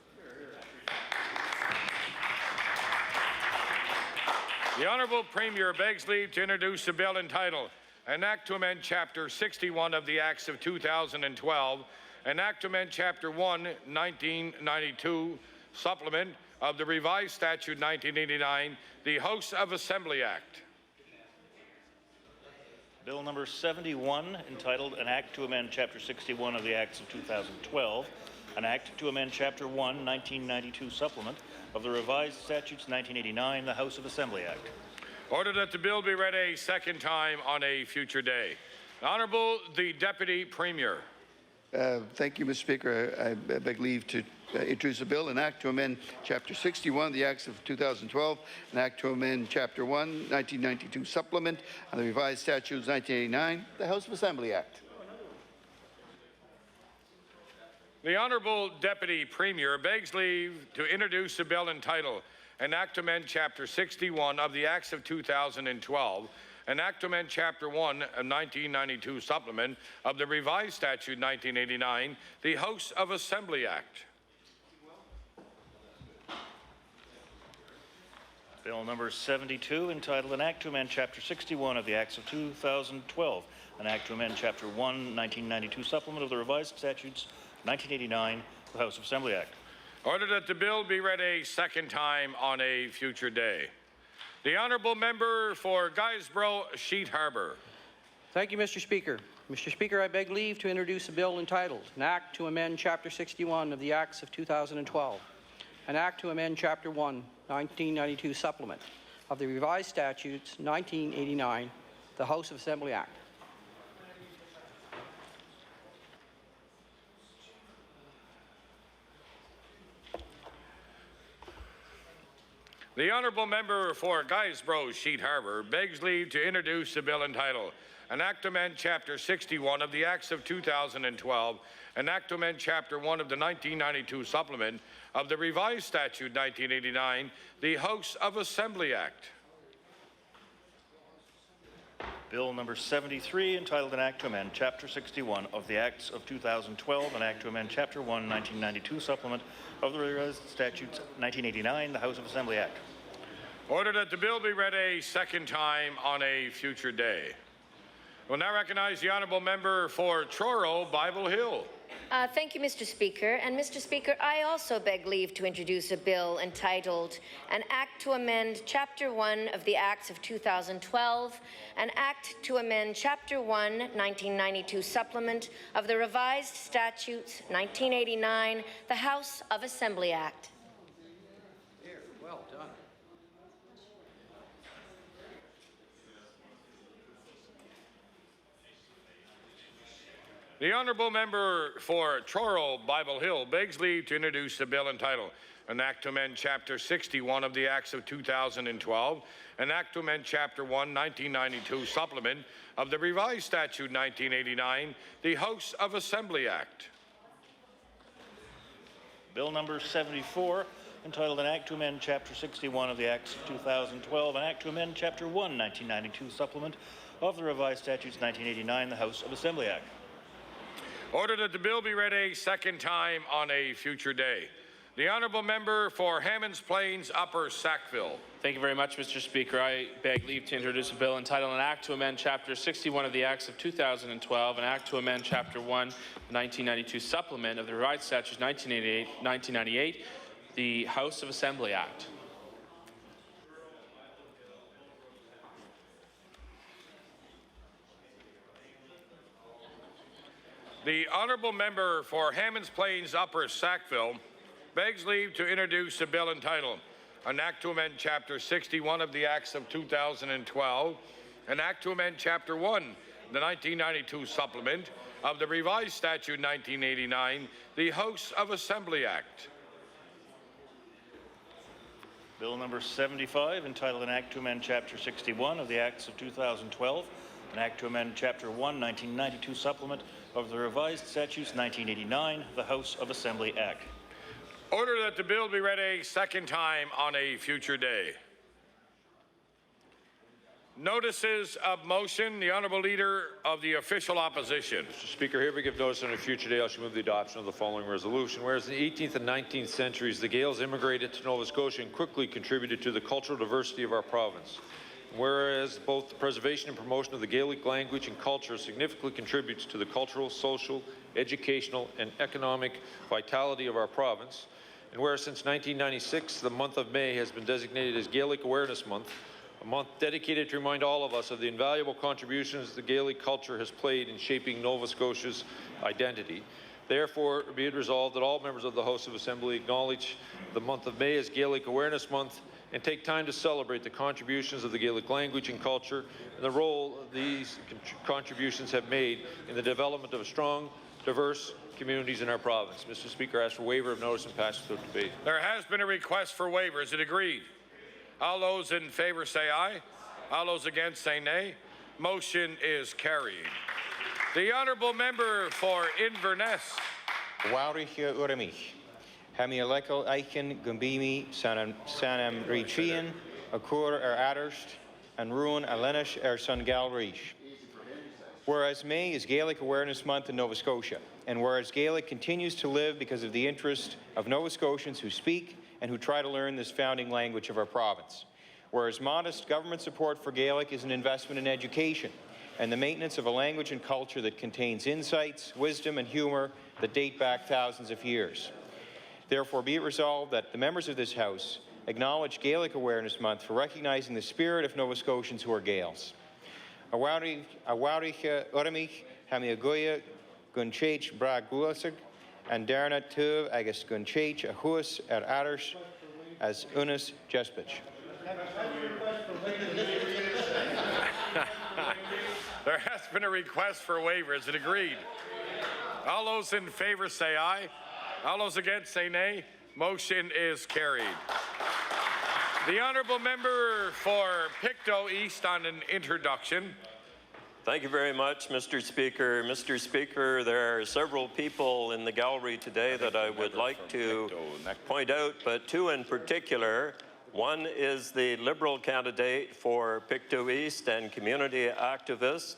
The Honourable Premier begs leave to introduce a bill entitled An Act to Amend Chapter 61 of the Acts of 2012, an Act to amend Chapter 1, 1992 Supplement of the Revised Statute 1989, the House of Assembly Act. Bill number 71, entitled An Act to Amend Chapter 61 of the Acts of 2012, an Act to amend Chapter 1, 1992 Supplement of the Revised Statutes 1989, the House of Assembly Act. Order that the bill be read a second time on a future day. The Honourable the Deputy Premier. Thank you, Mr. Speaker. I beg leave to introduce a bill, an act to amend Chapter 61 of the Acts of 2012, an act to amend Chapter 1, 1992 Supplement of the Revised Statutes 1989, the House of Assembly Act. The Honourable Deputy Premier begs leave to introduce a bill entitled An Act to amend Chapter 61 of the Acts of 2012, an Act to amend Chapter 1 of 1992 Supplement of the Revised Statute 1989, the House of Assembly Act. Bill number 72, entitled An Act to Amend Chapter 61 of the Acts of 2012, an Act to amend Chapter 1, 1992 Supplement of the Revised Statutes 1989, the House of Assembly Act. Order that the bill be read a second time on a future day. The Honourable Member for Guysborough Sheet Harbour. Thank you, Mr. Speaker. Mr. Speaker, I beg leave to introduce a bill entitled An Act to Amend Chapter 61 of the Acts of 2012, an Act to amend Chapter 1, 1992 Supplement of the Revised Statutes 1989, the House of Assembly Act. The Honourable Member for Guysborough Sheet Harbour begs leave to introduce a bill entitled An Act to amend Chapter 61 of the Acts of 2012, an Act to amend Chapter 1 of the 1992 Supplement of the Revised Statute 1989, the House of Assembly Act. Bill number 73, entitled An Act to Amend Chapter 61 of the Acts of 2012, an Act to amend Chapter 1, 1992 Supplement of the Revised Statutes 1989, the House of Assembly Act. Order that the bill be read a second time on a future day. We'll now recognize the Honourable Member for Truro, Bible Hill. Thank you, Mr. Speaker. And Mr. Speaker, I also beg leave to introduce a bill entitled An Act to Amend Chapter 1 of the Acts of 2012, an Act to amend Chapter 1, 1992 Supplement of the Revised Statutes 1989, the House of Assembly Act. Well done. The Honourable Member for Truro, Bible Hill begs leave to introduce a bill entitled An Act to amend Chapter 61 of the Acts of 2012, an Act to amend Chapter 1, 1992 Supplement of the Revised Statute 1989, the House of Assembly Act. Bill number 74, entitled An Act to Amend Chapter 61 of the Acts of 2012, an Act to amend Chapter 1, 1992 Supplement of the Revised Statutes 1989, the House of Assembly Act. Order that the bill be read a second time on a future day. The Honourable Member for Hammonds Plains, Upper Sackville. Thank you very much, Mr. Speaker. I beg leave to introduce a bill entitled An Act to Amend Chapter 61 of the Acts of 2012, an Act to amend Chapter 1, 1992 Supplement of the Revised Statutes 1998, the House of Assembly Act. The Honourable Member for Hammonds Plains, Upper Sackville begs leave to introduce a bill entitled An Act to amend Chapter 61 of the Acts of 2012, an Act to amend Chapter 1, the 1992 Supplement of the Revised Statute 1989, the House of Assembly Act. Bill number 75, entitled An Act to Amend Chapter 61 of the Acts of 2012, an Act to amend Chapter 1, 1992 Supplement of the Revised Statutes 1989, the House of Assembly Act. Order that the bill be read a second time on a future day. Notices of motion. The Honourable Leader of the Official Opposition. Mr. Speaker, hereby give notice on a future day I shall move the adoption of the following resolution. Whereas in the 18th and 19th centuries, the Gaels immigrated to Nova Scotia and quickly contributed to the cultural diversity of our province. Whereas both the preservation and promotion of the Gaelic language and culture significantly contributes to the cultural, social, educational, and economic vitality of our province. And whereas since 1996, the month of May has been designated as Gaelic Awareness Month, a month dedicated to remind all of us of the invaluable contributions the Gaelic culture has played in shaping Nova Scotia's identity. Therefore, be it resolved that all members of the House of Assembly acknowledge the month of May as Gaelic Awareness Month and take time to celebrate the contributions of the Gaelic language and culture and the role these contributions have made in the development of strong, diverse communities in our province. Mr. Speaker, I ask for waiver of notice and passage without debate. There has been a request for waiver. Is it agreed? All those in favour say aye. All those against say nay. Motion is carried. The Honourable Member for Inverness. Wauricha Uramich. Hamialeko Aiken Gumbimi Sanam Richian Akur Adarst and Ruin Alenish Sun Galrish. Whereas May is Gaelic Awareness Month in Nova Scotia, and whereas Gaelic continues to live because of the interest of Nova Scotians who speak and who try to learn this founding language of our province. Whereas modest government support for Gaelic is an investment in education and the maintenance of a language and culture that contains insights, wisdom, and humor that date back thousands of years. Therefore, be it resolved that the members of this House acknowledge Gaelic Awareness Month for recognizing the spirit of Nova Scotians who are Gaels. Awauricha Uramich Hamiagoya Gunchech Braguasig and Darna Tuv Agus Gunchech Ahus Aders as Unis Jespich. There has been a request for waiver. Is it agreed? All those in favour say aye. All those against say nay. Motion is carried. The Honourable Member for Pictou East on an introduction. Thank you very much, Mr. Speaker. Mr. Speaker, there are several people in the gallery today that I would like to point out, but two in particular. One is the Liberal candidate for Pictou East and community activist,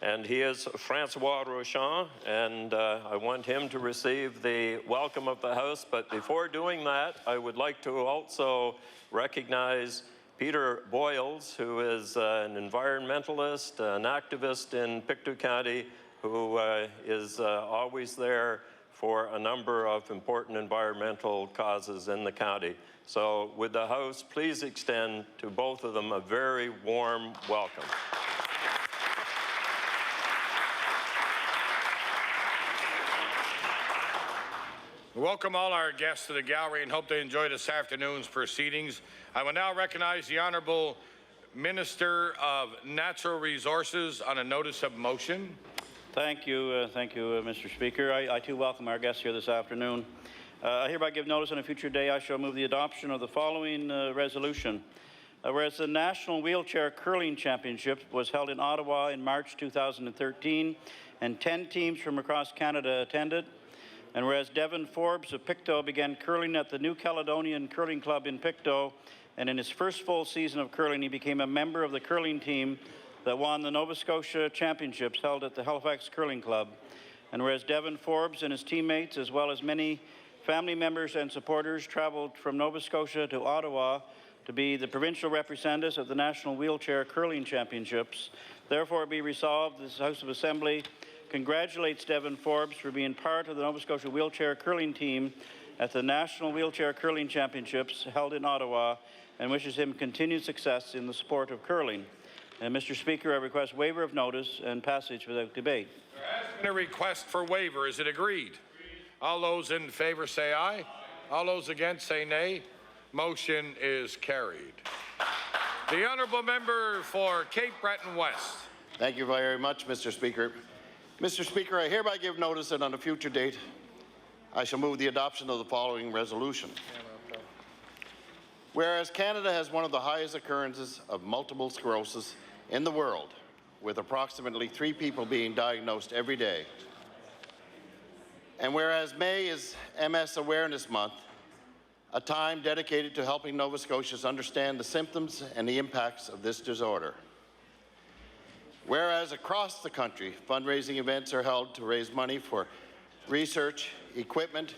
and he is Francois Rochon, and I want him to receive the welcome of the House. But before doing that, I would like to also recognize Peter Boyles, who is an environmentalist, an activist in Pictou County, who is always there for a number of important environmental causes in the county. So would the House please extend to both of them a very warm welcome. Welcome all our guests to the gallery and hope they enjoy this afternoon's proceedings. I will now recognize the Honourable Minister of Natural Resources on a notice of motion. Thank you, Mr. Speaker. I too welcome our guests here this afternoon. I hereby give notice on a future day I shall move the adoption of the following resolution. Whereas the National Wheelchair Curling Championship was held in Ottawa in March 2013 and 10 teams from across Canada attended, and whereas Devin Forbes of Pictou began curling at the New Caledonian Curling Club in Pictou, and in his first full season of curling he became a member of the curling team that won the Nova Scotia Championships held at the Halifax Curling Club, and whereas Devin Forbes and his teammates, as well as many family members and supporters, traveled from Nova Scotia to Ottawa to be the provincial representatives of the National Wheelchair Curling Championships. Therefore be resolved, this House of Assembly congratulates Devin Forbes for being part of the Nova Scotia Wheelchair Curling team at the National Wheelchair Curling Championships held in Ottawa and wishes him continued success in the sport of curling. And Mr. Speaker, I request waiver of notice and passage without debate. There has been a request for waiver. Is it agreed? All those in favour say aye. All those against say nay. Motion is carried. The Honourable Member for Cape Breton West. Thank you very much, Mr. Speaker. Mr. Speaker, I hereby give notice that on a future date I shall move the adoption of the following resolution. Whereas Canada has one of the highest occurrences of multiple sclerosis in the world, with approximately 3 people being diagnosed every day. And whereas May is MS Awareness Month, a time dedicated to helping Nova Scotians understand the symptoms and the impacts of this disorder. Whereas across the country, fundraising events are held to raise money for research, equipment,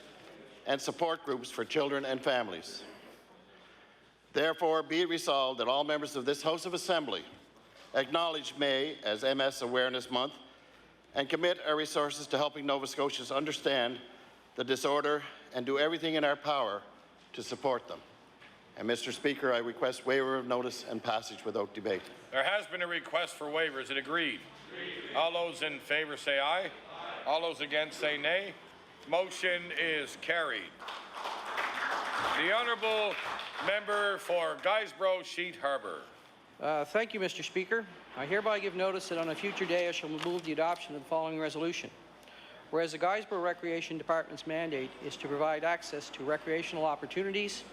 and support groups for children and families. Therefore, be it resolved that all members of this House of Assembly acknowledge May as MS Awareness Month and commit our resources to helping Nova Scotians understand the disorder and do everything in our power to support them. And Mr. Speaker, I request waiver of notice and passage without debate. There has been a request for waiver. Is it agreed? All those in favor say aye. All those against say nay. Motion is carried. The Honourable Member for Guysborough Sheet Harbour. Thank you, Mr. Speaker. I hereby give notice that on a future day I shall move the adoption of the following resolution. Whereas the Guysborough Recreation Department's mandate is to provide access to recreational opportunities,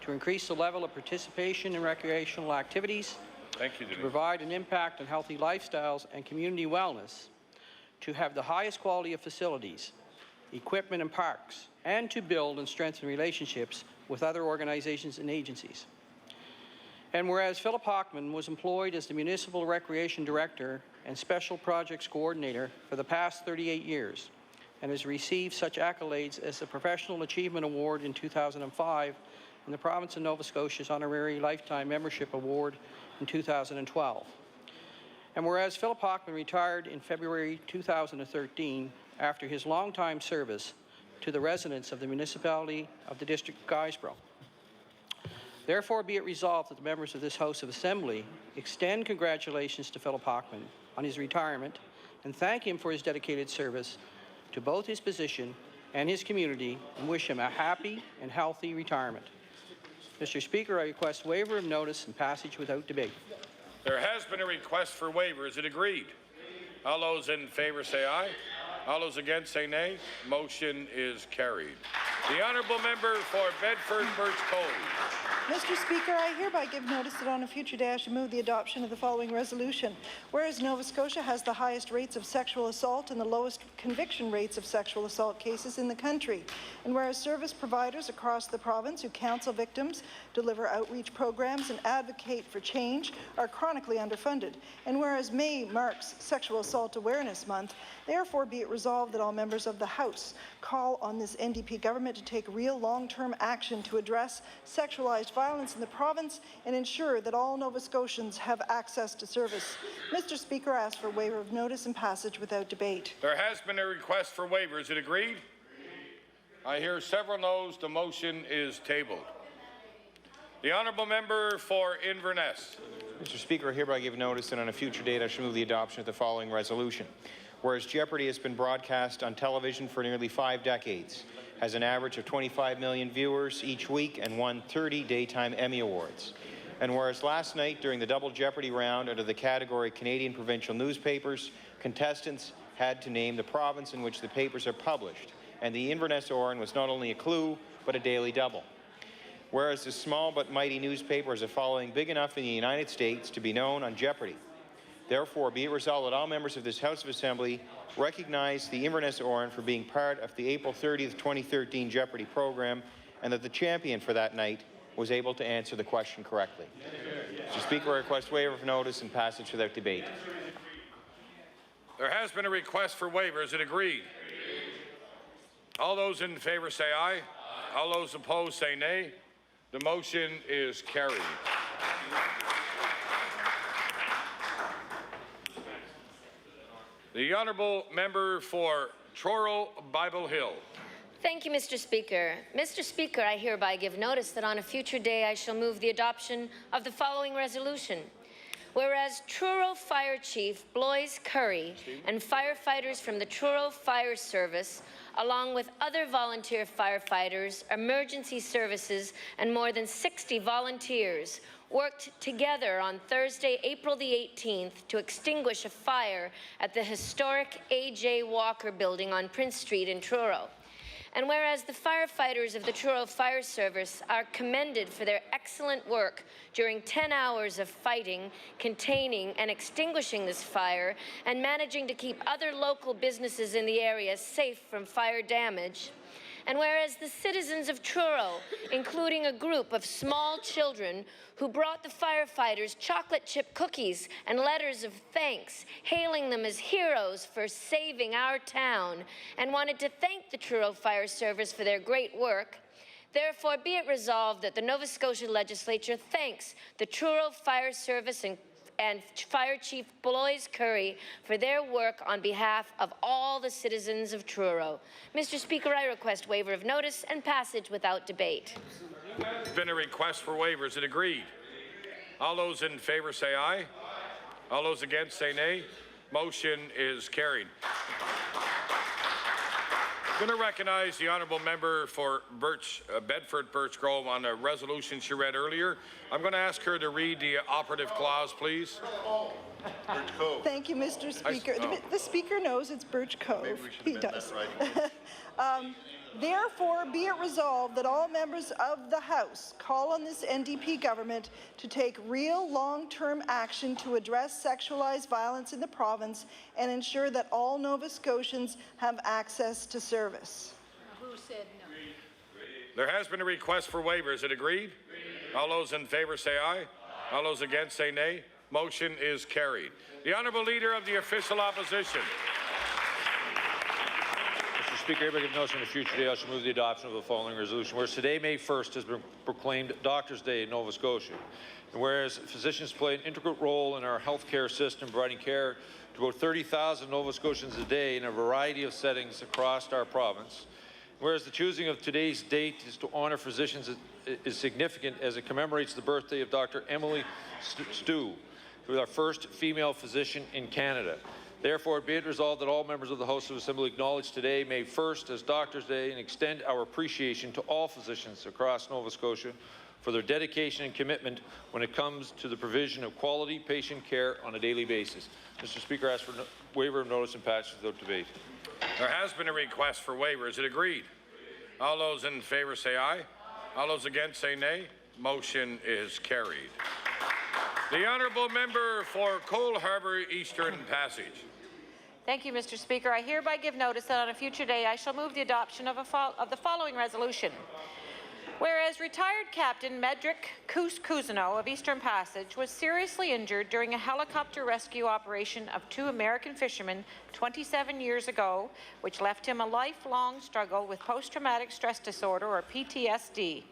to increase the level of participation in recreational activities, to provide an impact on healthy lifestyles and community wellness, to have the highest quality of facilities, equipment and parks, and to build and strengthen relationships with other organizations and agencies. And whereas Philip Hockman was employed as the Municipal Recreation Director and Special Projects Coordinator for the past 38 years and has received such accolades as the Professional Achievement Award in 2005 and the Province of Nova Scotia's Honorary Lifetime Membership Award in 2012. And whereas Philip Hockman retired in February 2013 after his longtime service to the residents of the municipality of the District of Guysborough. Therefore, be it resolved that the members of this House of Assembly extend congratulations to Philip Hockman on his retirement and thank him for his dedicated service to both his position and his community and wish him a happy and healthy retirement. Mr. Speaker, I request waiver of notice and passage without debate. There has been a request for waiver. Is it agreed? All those in favor say aye. All those against say nay. Motion is carried. The Honourable Member for Bedford Birch Cove. Mr. Speaker, I hereby give notice that on a future day I shall move the adoption of the following resolution. Whereas Nova Scotia has the highest rates of sexual assault and the lowest conviction rates of sexual assault cases in the country, and whereas service providers across the province who counsel victims, deliver outreach programs, and advocate for change are chronically underfunded, and whereas May marks Sexual Assault Awareness Month, therefore be it resolved that all members of the House call on this NDP government to take real long-term action to address sexualized violence in the province and ensure that all Nova Scotians have access to service. Mr. Speaker, I ask for waiver of notice and passage without debate. There has been a request for waiver. Is it agreed? I hear several noes. The motion is tabled. The Honourable Member for Inverness. Mr. Speaker, I hereby give notice that on a future date I shall move the adoption of the following resolution. Whereas Jeopardy has been broadcast on television for nearly 5 decades, has an average of 25 million viewers each week, and won 30 Daytime Emmy Awards. And whereas last night during the Double Jeopardy round under the category Canadian Provincial Newspapers, contestants had to name the province in which the papers are published, and the Inverness Oran was not only a clue, but a daily double. Whereas this small but mighty newspaper has a following big enough in the United States to be known on Jeopardy. Therefore, be it resolved that all members of this House of Assembly recognize the Inverness Oran for being part of the April 30th, 2013 Jeopardy program, and that the champion for that night was able to answer the question correctly. Mr. Speaker, I request waiver of notice and passage without debate. There has been a request for waiver. Is it agreed? All those in favor say aye. All those opposed say nay. The motion is carried. The Honourable Member for Truro Bible Hill. Thank you, Mr. Speaker. Mr. Speaker, I hereby give notice that on a future day I shall move the adoption of the following resolution. Whereas Truro Fire Chief Blois Curry and firefighters from the Truro Fire Service, along with other volunteer firefighters, emergency services, and more than 60 volunteers, worked together on Thursday, April the 18th, to extinguish a fire at the historic A.J. Walker building on Prince Street in Truro. And whereas the firefighters of the Truro Fire Service are commended for their excellent work during 10 hours of fighting, containing, and extinguishing this fire, and managing to keep other local businesses in the area safe from fire damage. And whereas the citizens of Truro, including a group of small children who brought the firefighters chocolate chip cookies and letters of thanks, hailing them as heroes for saving our town, and wanted to thank the Truro Fire Service for their great work, therefore be it resolved that the Nova Scotia Legislature thanks the Truro Fire Service and Fire Chief Blois Curry for their work on behalf of all the citizens of Truro. Mr. Speaker, I request waiver of notice and passage without debate. There's been a request for waivers. It agreed. All those in favour say aye. All those against say nay. Motion is carried. I'm going to recognize the honourable member for Bedford Birch Grove on a resolution she read earlier. I'm going to ask her to read the operative clause, please. Birch Cove. Thank you, Mr. Speaker. The Speaker knows it's Birch Cove. He does. Therefore, be it resolved that all members of the House call on this NDP government to take real long-term action to address sexualized violence in the province and ensure that all Nova Scotians have access to service. Who said no? There has been a request for waivers. It agreed? All those in favour say aye. All those against say nay. Motion is carried. The Honourable Leader of the Official Opposition. Speaker, hereby give notice on a future day I shall move the adoption of the following resolution. Whereas today, May 1st, has been proclaimed Doctors' Day in Nova Scotia, and whereas physicians play an integral role in our healthcare system, providing care to about 30,000 Nova Scotians a day in a variety of settings across our province, whereas the choosing of today's date is to honour physicians is significant as it commemorates the birthday of Dr. Emily Stu, who was our first female physician in Canada. Therefore, be it resolved that all members of the House of Assembly acknowledge today, May 1st, as Doctors' Day and extend our appreciation to all physicians across Nova Scotia for their dedication and commitment when it comes to the provision of quality patient care on a daily basis. Mr. Speaker, I ask for waiver of notice and passage without debate. There has been a request for waivers. It agreed. All those in favour say aye. All those against say nay. Motion is carried. The Honourable Member for Cole Harbour Eastern Passage. Thank you, Mr. Speaker. I hereby give notice that on a future day I shall move the adoption of the following resolution. Whereas retired Captain Medrick Cousineau of Eastern Passage was seriously injured during a helicopter rescue operation of 2 American fishermen 27 years ago, which left him a lifelong struggle with post-traumatic stress disorder, or PTSD,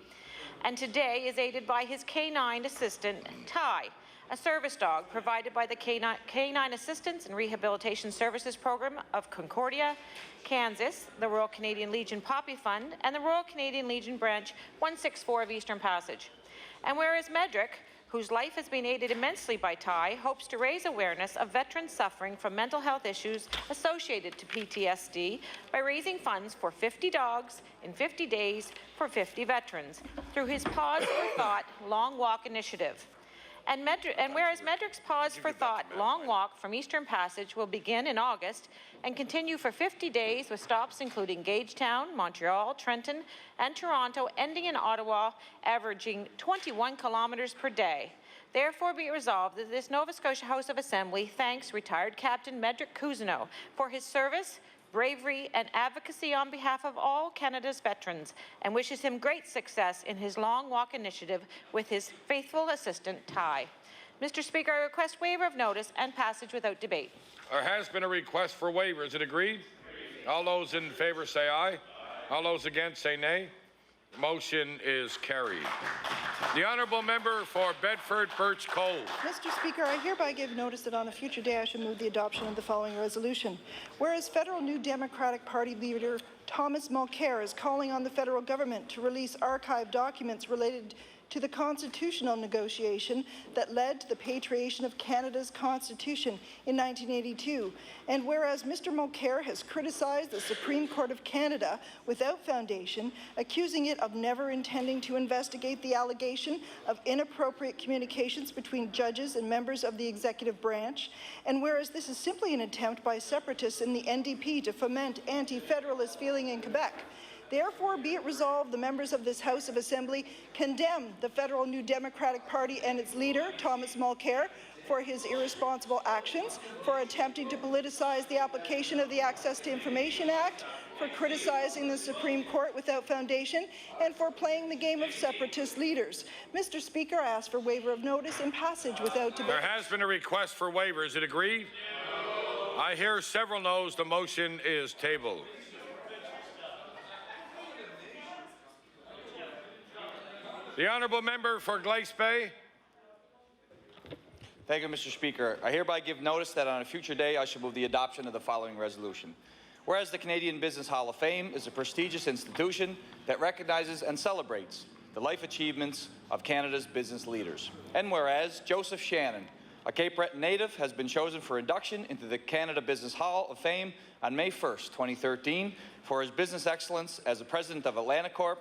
and today is aided by his canine assistant, Ty, a service dog provided by the Canine Assistance and Rehabilitation Services Program of Concordia, Kansas, the Royal Canadian Legion Poppy Fund, and the Royal Canadian Legion Branch 164 of Eastern Passage. And whereas Medrick, whose life has been aided immensely by Ty, hopes to raise awareness of veterans suffering from mental health issues associated to PTSD by raising funds for 50 dogs in 50 days for 50 veterans through his Pause for Thought Long Walk initiative. And whereas Medrick's Pause for Thought Long Walk from Eastern Passage will begin in August and continue for 50 days with stops including Gagetown, Montreal, Trenton, and Toronto, ending in Ottawa, averaging 21 kilometres per day. Therefore be it resolved that this Nova Scotia House of Assembly thanks retired Captain Medrick Cousineau for his service, bravery, and advocacy on behalf of all Canada's veterans, and wishes him great success in his Long Walk initiative with his faithful assistant, Ty. Mr. Speaker, I request waiver of notice and passage without debate. There has been a request for waivers. Is it agreed? All those in favour say aye. All those against say nay. Motion is carried. The Honourable Member for Bedford Birch Cove. Mr. Speaker, I hereby give notice that on a future day I shall move the adoption of the following resolution. Whereas Federal New Democratic Party leader Thomas Mulcair is calling on the federal government to release archived documents related to the constitutional negotiation that led to the patriation of Canada's Constitution in 1982. And whereas Mr. Mulcair has criticized the Supreme Court of Canada without foundation, accusing it of never intending to investigate the allegation of inappropriate communications between judges and members of the executive branch, and whereas this is simply an attempt by separatists in the NDP to foment anti-federalist feeling in Quebec, Therefore, be it resolved, the members of this House of Assembly condemn the Federal New Democratic Party and its leader, Thomas Mulcair, for his irresponsible actions, for attempting to politicize the application of the Access to Information Act, for criticizing the Supreme Court without foundation, and for playing the game of separatist leaders. Mr. Speaker, I ask for waiver of notice and passage without debate. There has been a request for waiver. Is it agreed? I hear several noes. The motion is tabled. The honourable member for Glace Bay. Thank you, Mr. Speaker. I hereby give notice that on a future day I shall move the adoption of the following resolution. Whereas the Canadian Business Hall of Fame is a prestigious institution that recognizes and celebrates the life achievements of Canada's business leaders. And whereas Joseph Shannon, a Cape Breton native, has been chosen for induction into the Canada Business Hall of Fame on May 1st, 2013 for his business excellence as the president of Atlanticorp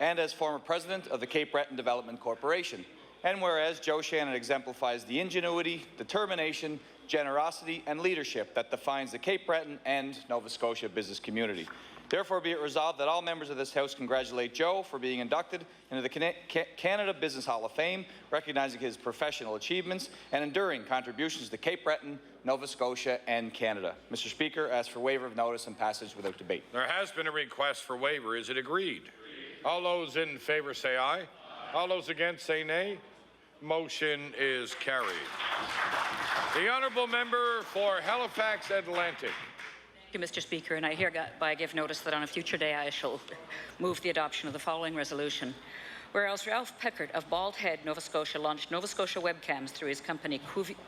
and as former president of the Cape Breton Development Corporation. And whereas Joe Shannon exemplifies the ingenuity, determination, generosity, and leadership that defines the Cape Breton and Nova Scotia business community. Therefore, be it resolved that all members of this House congratulate Joe for being inducted into the Canada Business Hall of Fame, recognizing his professional achievements and enduring contributions to Cape Breton, Nova Scotia, and Canada. Mr. Speaker, I ask for waiver of notice and passage without debate. There has been a request for waiver. Is it agreed? All those in favour say aye. All those against say nay. Motion is carried. The honourable member for Halifax Atlantic. Thank you, Mr. Speaker, and I hereby give notice that on a future day I shall move the adoption of the following resolution. Whereas Ralph Pickard of Bald Head, Nova Scotia, launched Nova Scotia Webcams through his company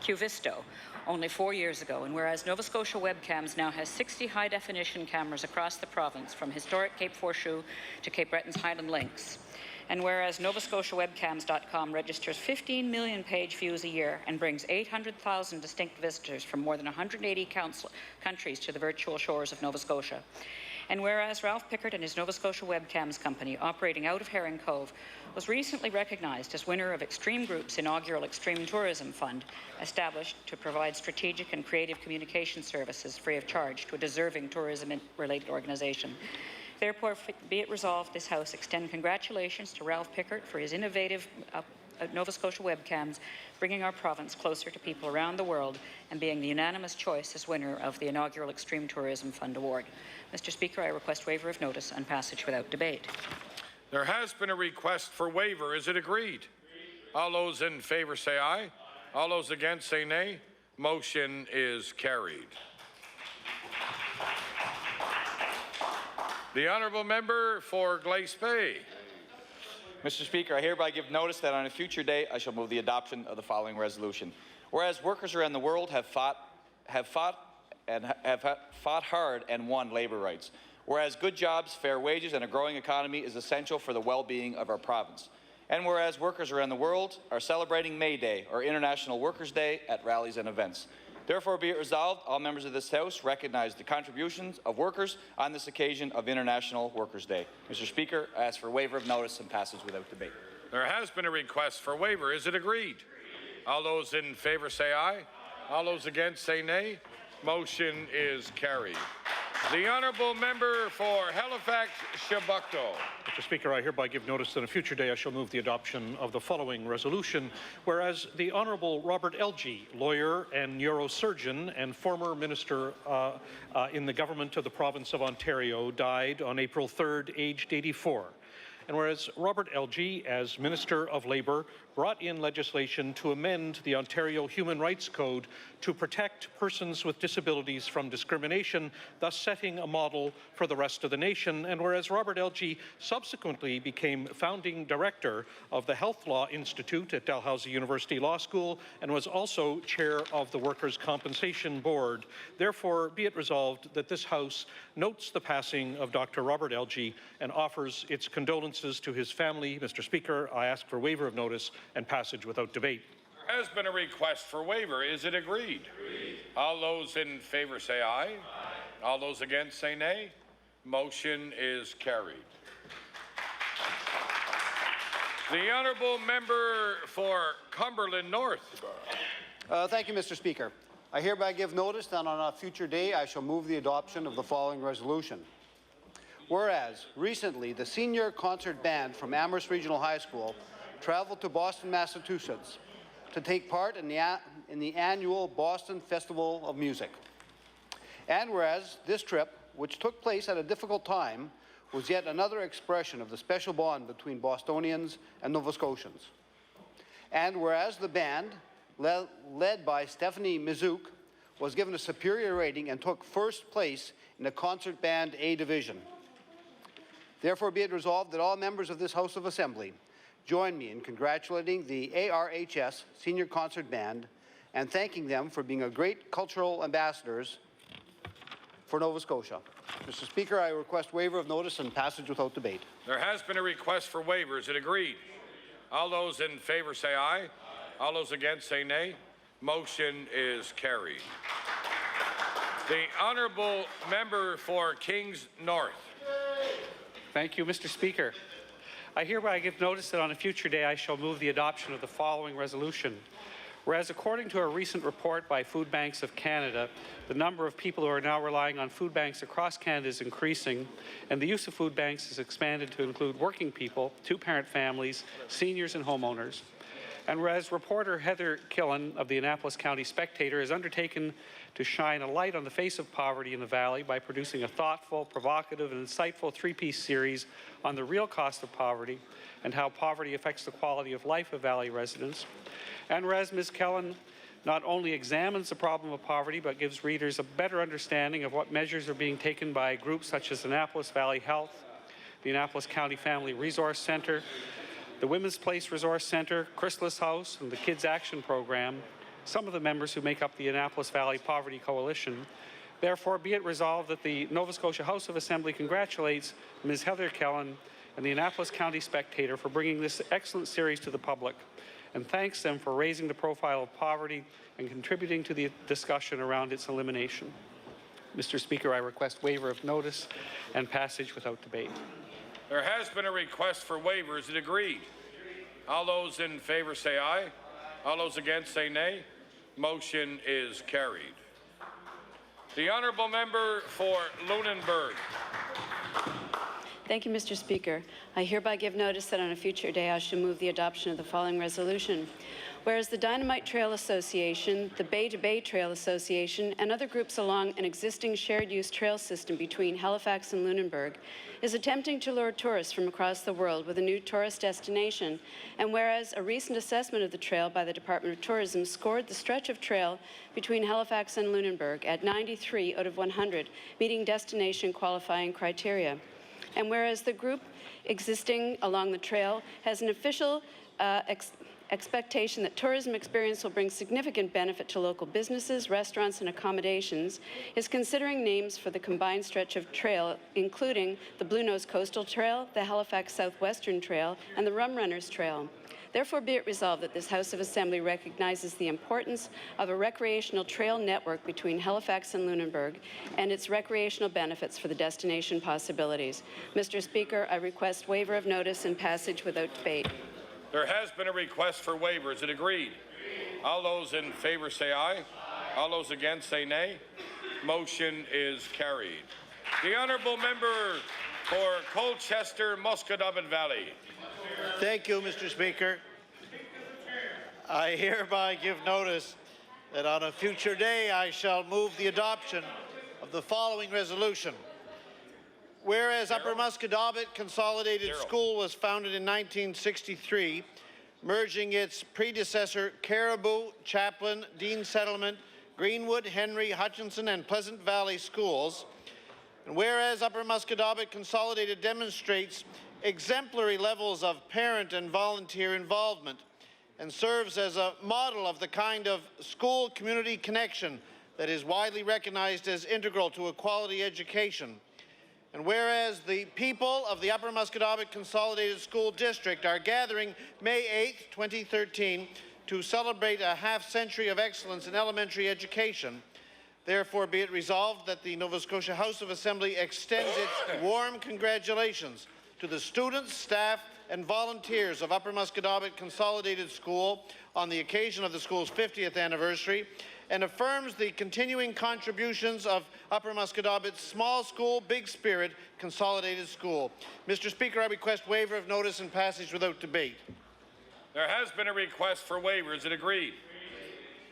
Cuvisto only 4 years ago, and whereas Nova Scotia Webcams now has 60 high-definition cameras across the province, from historic Cape Forshue to Cape Breton's Highland Links, and whereas NovaScotiaWebcams.com registers 15 million page views a year and brings 800,000 distinct visitors from more than 180 countries to the virtual shores of Nova Scotia. And whereas Ralph Pickard and his Nova Scotia Webcams company, operating out of Herring Cove, was recently recognized as winner of Extreme Group's inaugural Extreme Tourism Fund, established to provide strategic and creative communication services free of charge to a deserving tourism-related organization. Therefore, be it resolved, this House extend congratulations to Ralph Pickard for his innovative Nova Scotia Webcams, bringing our province closer to people around the world and being the unanimous choice as winner of the inaugural Extreme Tourism Fund Award. Mr. Speaker, I request waiver of notice and passage without debate. There has been a request for waiver. Is it agreed? All those in favour say aye. All those against say nay. Motion is carried. The honourable member for Glace Bay. Mr. Speaker, I hereby give notice that on a future day I shall move the adoption of the following resolution. Whereas workers around the world have fought hard and won labour rights. Whereas good jobs, fair wages, and a growing economy is essential for the well-being of our province. And whereas workers around the world are celebrating May Day, or International Workers' Day, at rallies and events. Therefore, be it resolved, all members of this House recognize the contributions of workers on this occasion of International Workers' Day. Mr. Speaker, I ask for waiver of notice and passage without debate. There has been a request for waiver. Is it agreed? All those in favour say aye. All those against say nay. Motion is carried. The honourable member for Halifax Shabukto. Mr. Speaker, I hereby give notice that on a future day I shall move the adoption of the following resolution. Whereas the Honourable Robert Elgee, lawyer and neurosurgeon and former minister in the government of the province of Ontario, died on April 3rd, aged 84. And whereas Robert Elgee, as Minister of Labour, brought in legislation to amend the Ontario Human Rights Code to protect persons with disabilities from discrimination, thus setting a model for the rest of the nation. And whereas Robert Elgee subsequently became founding director of the Health Law Institute at Dalhousie University Law School and was also chair of the Workers' Compensation Board. Therefore, be it resolved that this House notes the passing of Dr. Robert Elgee and offers its condolences to his family. Mr. Speaker, I ask for waiver of notice and passage without debate. There has been a request for waiver. Is it agreed? All those in favour say aye. All those against say nay. Motion is carried. The honourable member for Cumberland North. Thank you, Mr. Speaker. I hereby give notice that on a future day I shall move the adoption of the following resolution. Whereas, recently, the senior concert band from Amherst Regional High School traveled to Boston, Massachusetts to take part in the annual Boston Festival of Music. And whereas this trip, which took place at a difficult time, was yet another expression of the special bond between Bostonians and Nova Scotians. And whereas the band, led by Stephanie Mizouk, was given a superior rating and took first place in the Concert Band A Division. Therefore, be it resolved that all members of this House of Assembly join me in congratulating the ARHS Senior Concert Band and thanking them for being a great cultural ambassadors for Nova Scotia. Mr. Speaker, I request waiver of notice and passage without debate. There has been a request for waivers. Is it agreed? All those in favor say aye. All those against say nay. Motion is carried. The honourable member for Kings North. Thank you, Mr. Speaker. I hereby give notice that on a future day I shall move the adoption of the following resolution. Whereas according to a recent report by Food Banks of Canada, the number of people who are now relying on food banks across Canada is increasing, and the use of food banks is expanded to include working people, two-parent families, seniors, and homeowners. And whereas reporter Heather Killen of the Annapolis County Spectator has undertaken to shine a light on the face of poverty in the Valley by producing a thoughtful, provocative, and insightful three-piece series on the real cost of poverty and how poverty affects the quality of life of Valley residents. And whereas Ms. Killen not only examines the problem of poverty, but gives readers a better understanding of what measures are being taken by groups such as Annapolis Valley Health, the Annapolis County Family Resource Center, the Women's Place Resource Center, Chrysalis House, and the Kids Action Program, some of the members who make up the Annapolis Valley Poverty Coalition. Therefore, be it resolved that the Nova Scotia House of Assembly congratulates Ms. Heather Killen and the Annapolis County Spectator for bringing this excellent series to the public, and thanks them for raising the profile of poverty and contributing to the discussion around its elimination. Mr. Speaker, I request waiver of notice and passage without debate. There has been a request for waivers. Is it agreed? All those in favor say aye. All those against say nay. Motion is carried. The honourable member for Lunenburg. Thank you, Mr. Speaker. I hereby give notice that on a future day I shall move the adoption of the following resolution. Whereas the Dynamite Trail Association, the Bay to Bay Trail Association, and other groups along an existing shared-use trail system between Halifax and Lunenburg is attempting to lure tourists from across the world with a new tourist destination, and whereas a recent assessment of the trail by the Department of Tourism scored the stretch of trail between Halifax and Lunenburg at 93 out of 100, meeting destination qualifying criteria. And whereas the group existing along the trail has an official expectation that tourism experience will bring significant benefit to local businesses, restaurants, and accommodations, is considering names for the combined stretch of trail, including the Blue Nose Coastal Trail, the Halifax Southwestern Trail, and the Rum Runners Trail. Therefore, be it resolved that this House of Assembly recognizes the importance of a recreational trail network between Halifax and Lunenburg and its recreational benefits for the destination possibilities. Mr. Speaker, I request waiver of notice and passage without debate. There has been a request for waivers. Is it agreed? All those in favor say aye. All those against say nay. Motion is carried. The honourable member for Colchester, Musquodoboit Valley. Thank you, Mr. Speaker. I hereby give notice that on a future day I shall move the adoption of the following resolution. Whereas Upper Musquodoboit Consolidated School was founded in 1963, merging its predecessor Caribou, Chaplin, Dean Settlement, Greenwood, Henry, Hutchinson, and Pleasant Valley schools, and whereas Upper Musquodoboit Consolidated demonstrates exemplary levels of parent and volunteer involvement and serves as a model of the kind of school-community connection that is widely recognized as integral to a quality education. And whereas the people of the Upper Musquodoboit Consolidated School District are gathering May 8, 2013 to celebrate a half-century of excellence in elementary education, therefore be it resolved that the Nova Scotia House of Assembly extends its warm congratulations to the students, staff, and volunteers of Upper Musquodoboit Consolidated School on the occasion of the school's 50th anniversary, and affirms the continuing contributions of Upper Musquodoboit's small school, big spirit, consolidated school. Mr. Speaker, I request waiver of notice and passage without debate. There has been a request for waiver. Is it agreed?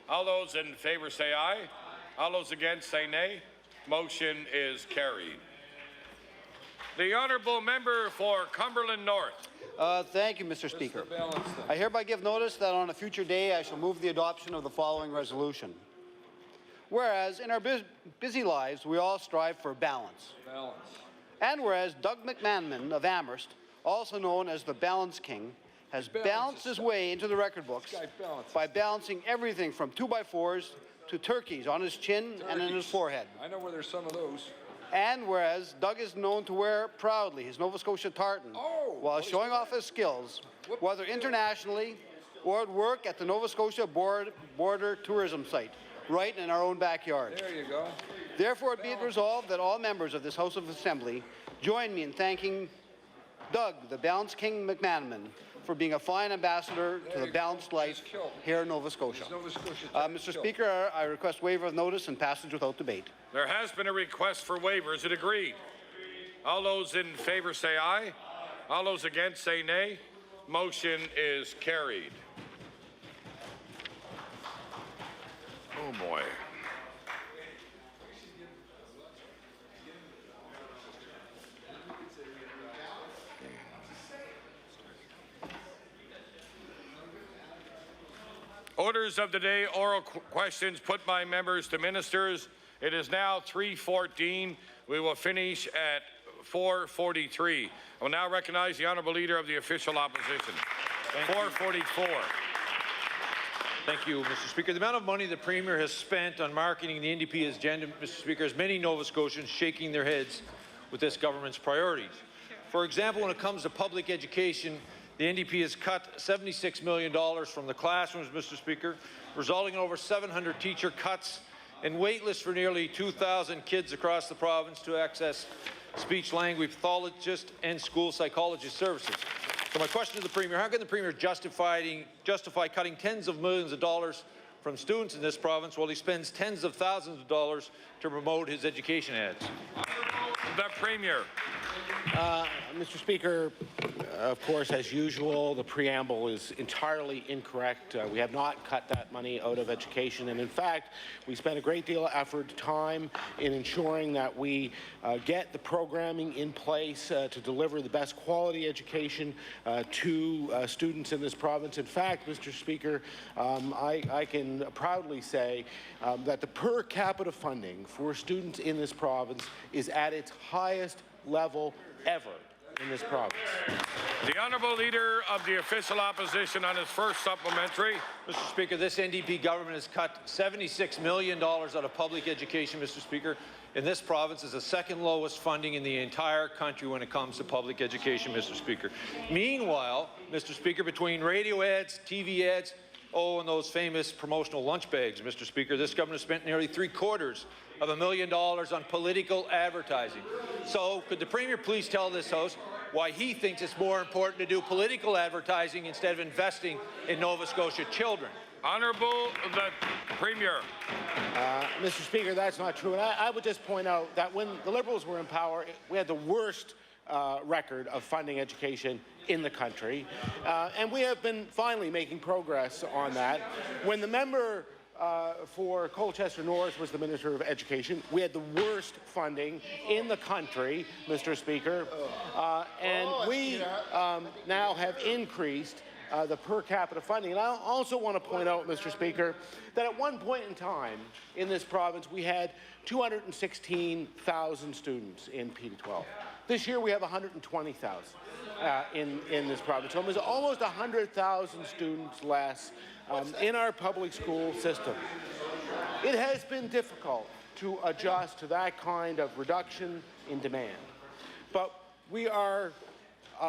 All those in favor say aye. All those against say nay. Motion is carried. The honourable member for Cumberland North. Thank you, Mr. Speaker. I hereby give notice that on a future day I shall move the adoption of the following resolution. Whereas in our busy lives we all strive for balance. And whereas Doug McMahon of Amherst, also known as the Balance King, has balanced his way into the record books by balancing everything from 2x4s to turkeys on his chin and in his forehead. I know where there's some of those. And whereas Doug is known to wear proudly his Nova Scotia tartan while showing off his skills, whether internationally or at work at the Nova Scotia border tourism site, right in our own backyard. There you go. Therefore, be it resolved that all members of this House of Assembly join me in thanking Doug, the Balance King McManaman, for being a fine ambassador to the balanced life here in Nova Scotia. Mr. Speaker, I request waiver of notice and passage without debate. There has been a request for waiver. Is it agreed? All those in favor say aye. All those against say nay. Motion is carried. Oh boy. Orders of the day, oral questions put by members to ministers. It is now 3:14. We will finish at 4:43. I will now recognize the honourable leader of the official opposition. 4:44. Thank you, Mr. Speaker. The amount of money the Premier has spent on marketing the NDP agenda, Mr. Speaker, has many Nova Scotians shaking their heads with this government's priorities. For example, when it comes to public education, the NDP has cut $76 million from the classrooms, Mr. Speaker, resulting in over 700 teacher cuts and wait lists for nearly 2,000 kids across the province to access speech-language pathologist and school psychologist services. So my question to the Premier, how can the Premier justify cutting tens of millions of dollars from students in this province while he spends tens of thousands of dollars to promote his education ads? The Premier. Mr. Speaker, of course, as usual, the preamble is entirely incorrect. We have not cut that money out of education, and in fact, we spent a great deal of effort, time in ensuring that we get the programming in place to deliver the best quality education to students in this province. In fact, Mr. Speaker, I can proudly say that the per capita funding for students in this province is at its highest level ever in this province. The honourable leader of the official opposition on his first supplementary. Mr. Speaker, this NDP government has cut $76 million out of public education, Mr. Speaker. In this province is the second lowest funding in the entire country when it comes to public education, Mr. Speaker. Meanwhile, Mr. Speaker, between radio ads, TV ads, and those famous promotional lunch bags, Mr. Speaker, this government has spent nearly $750,000 on political advertising. So could the Premier please tell this House why he thinks it's more important to do political advertising instead of investing in Nova Scotia children? Honourable the Premier. Mr. Speaker, that's not true. And I would just point out that when the Liberals were in power, we had the worst record of funding education in the country. And we have been finally making progress on that. When the member for Colchester North was the Minister of Education, we had the worst funding in the country, Mr. Speaker. And we now have increased the per capita funding. And I also want to point out, Mr. Speaker, that at one point in time in this province, we had 216,000 students in PD12. This year, we have 120,000 in this province. So there's almost 100,000 students less in our public school system. It has been difficult to adjust to that kind of reduction in demand. But we are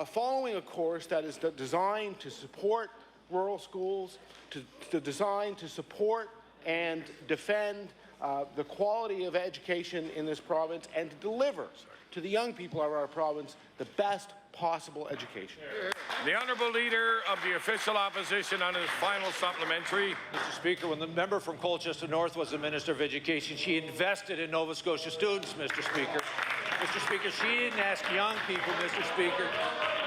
following a course that is designed to support rural schools, designed to support and defend the quality of education in this province, and to deliver to the young people of our province the best possible education. The Honourable Leader of the Official Opposition on his final supplementary. Mr. Speaker, when the member from Colchester North was the Minister of Education, she invested in Nova Scotia students, Mr. Speaker. Mr. Speaker, she didn't ask young people, Mr. Speaker.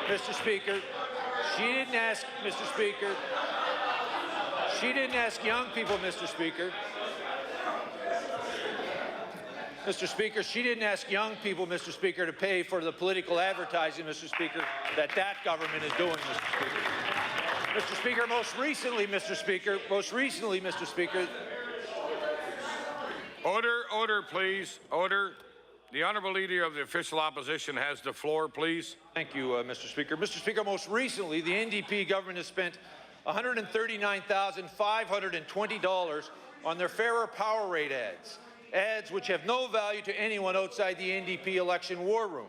Mr. Speaker, she didn't ask, Mr. Speaker. She didn't ask young people, Mr. Speaker. Mr. Speaker, she didn't ask young people, Mr. Speaker, to pay for the political advertising, Mr. Speaker, that government is doing, Mr. Speaker. Mr. Speaker, most recently, Mr. Speaker. Order, please. Order. The Honourable Leader of the Official Opposition has the floor, please. Thank you, Mr. Speaker. Mr. Speaker, most recently, the NDP government has spent $139,520 on their fairer power rate ads which have no value to anyone outside the NDP election war room.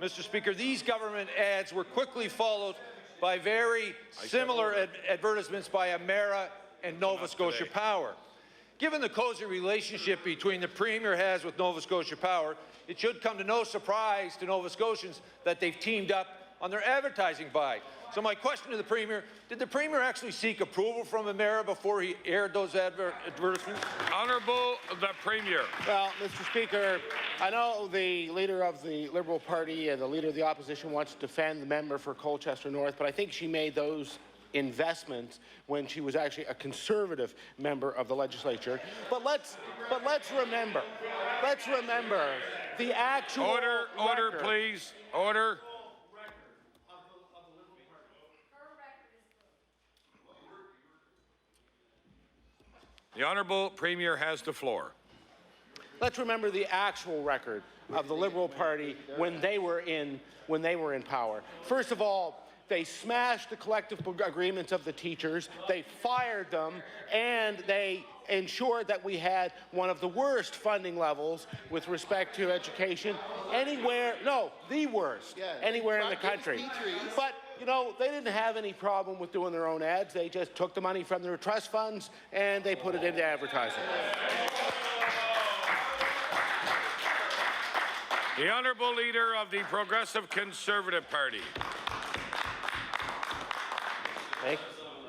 Mr. Speaker, these government ads were quickly followed by very similar advertisements by Emera and Nova Scotia Power. Given the cozy relationship between the Premier has with Nova Scotia Power, it should come to no surprise to Nova Scotians that they've teamed up on their advertising buy. So my question to the Premier, did the Premier actually seek approval from Emera before he aired those advertisements? Honourable the Premier. Well, Mr. Speaker, I know the Leader of the Liberal Party and the Leader of the Opposition wants to defend the member for Colchester North, but I think she made those investments when she was actually a Conservative member of the legislature. But let's remember the actual Order, record. please. Order. The Honourable Premier has the floor. Let's remember the actual record of the Liberal Party when they were in power. First of all, they smashed the collective agreements of the teachers, they fired them, and they ensured that we had one of the worst funding levels with respect to education anywhere, no, the worst, anywhere in the country. But, you know, they didn't have any problem with doing their own ads. They just took the money from their trust funds and they put it into advertising. The Honourable Leader of the Progressive Conservative Party.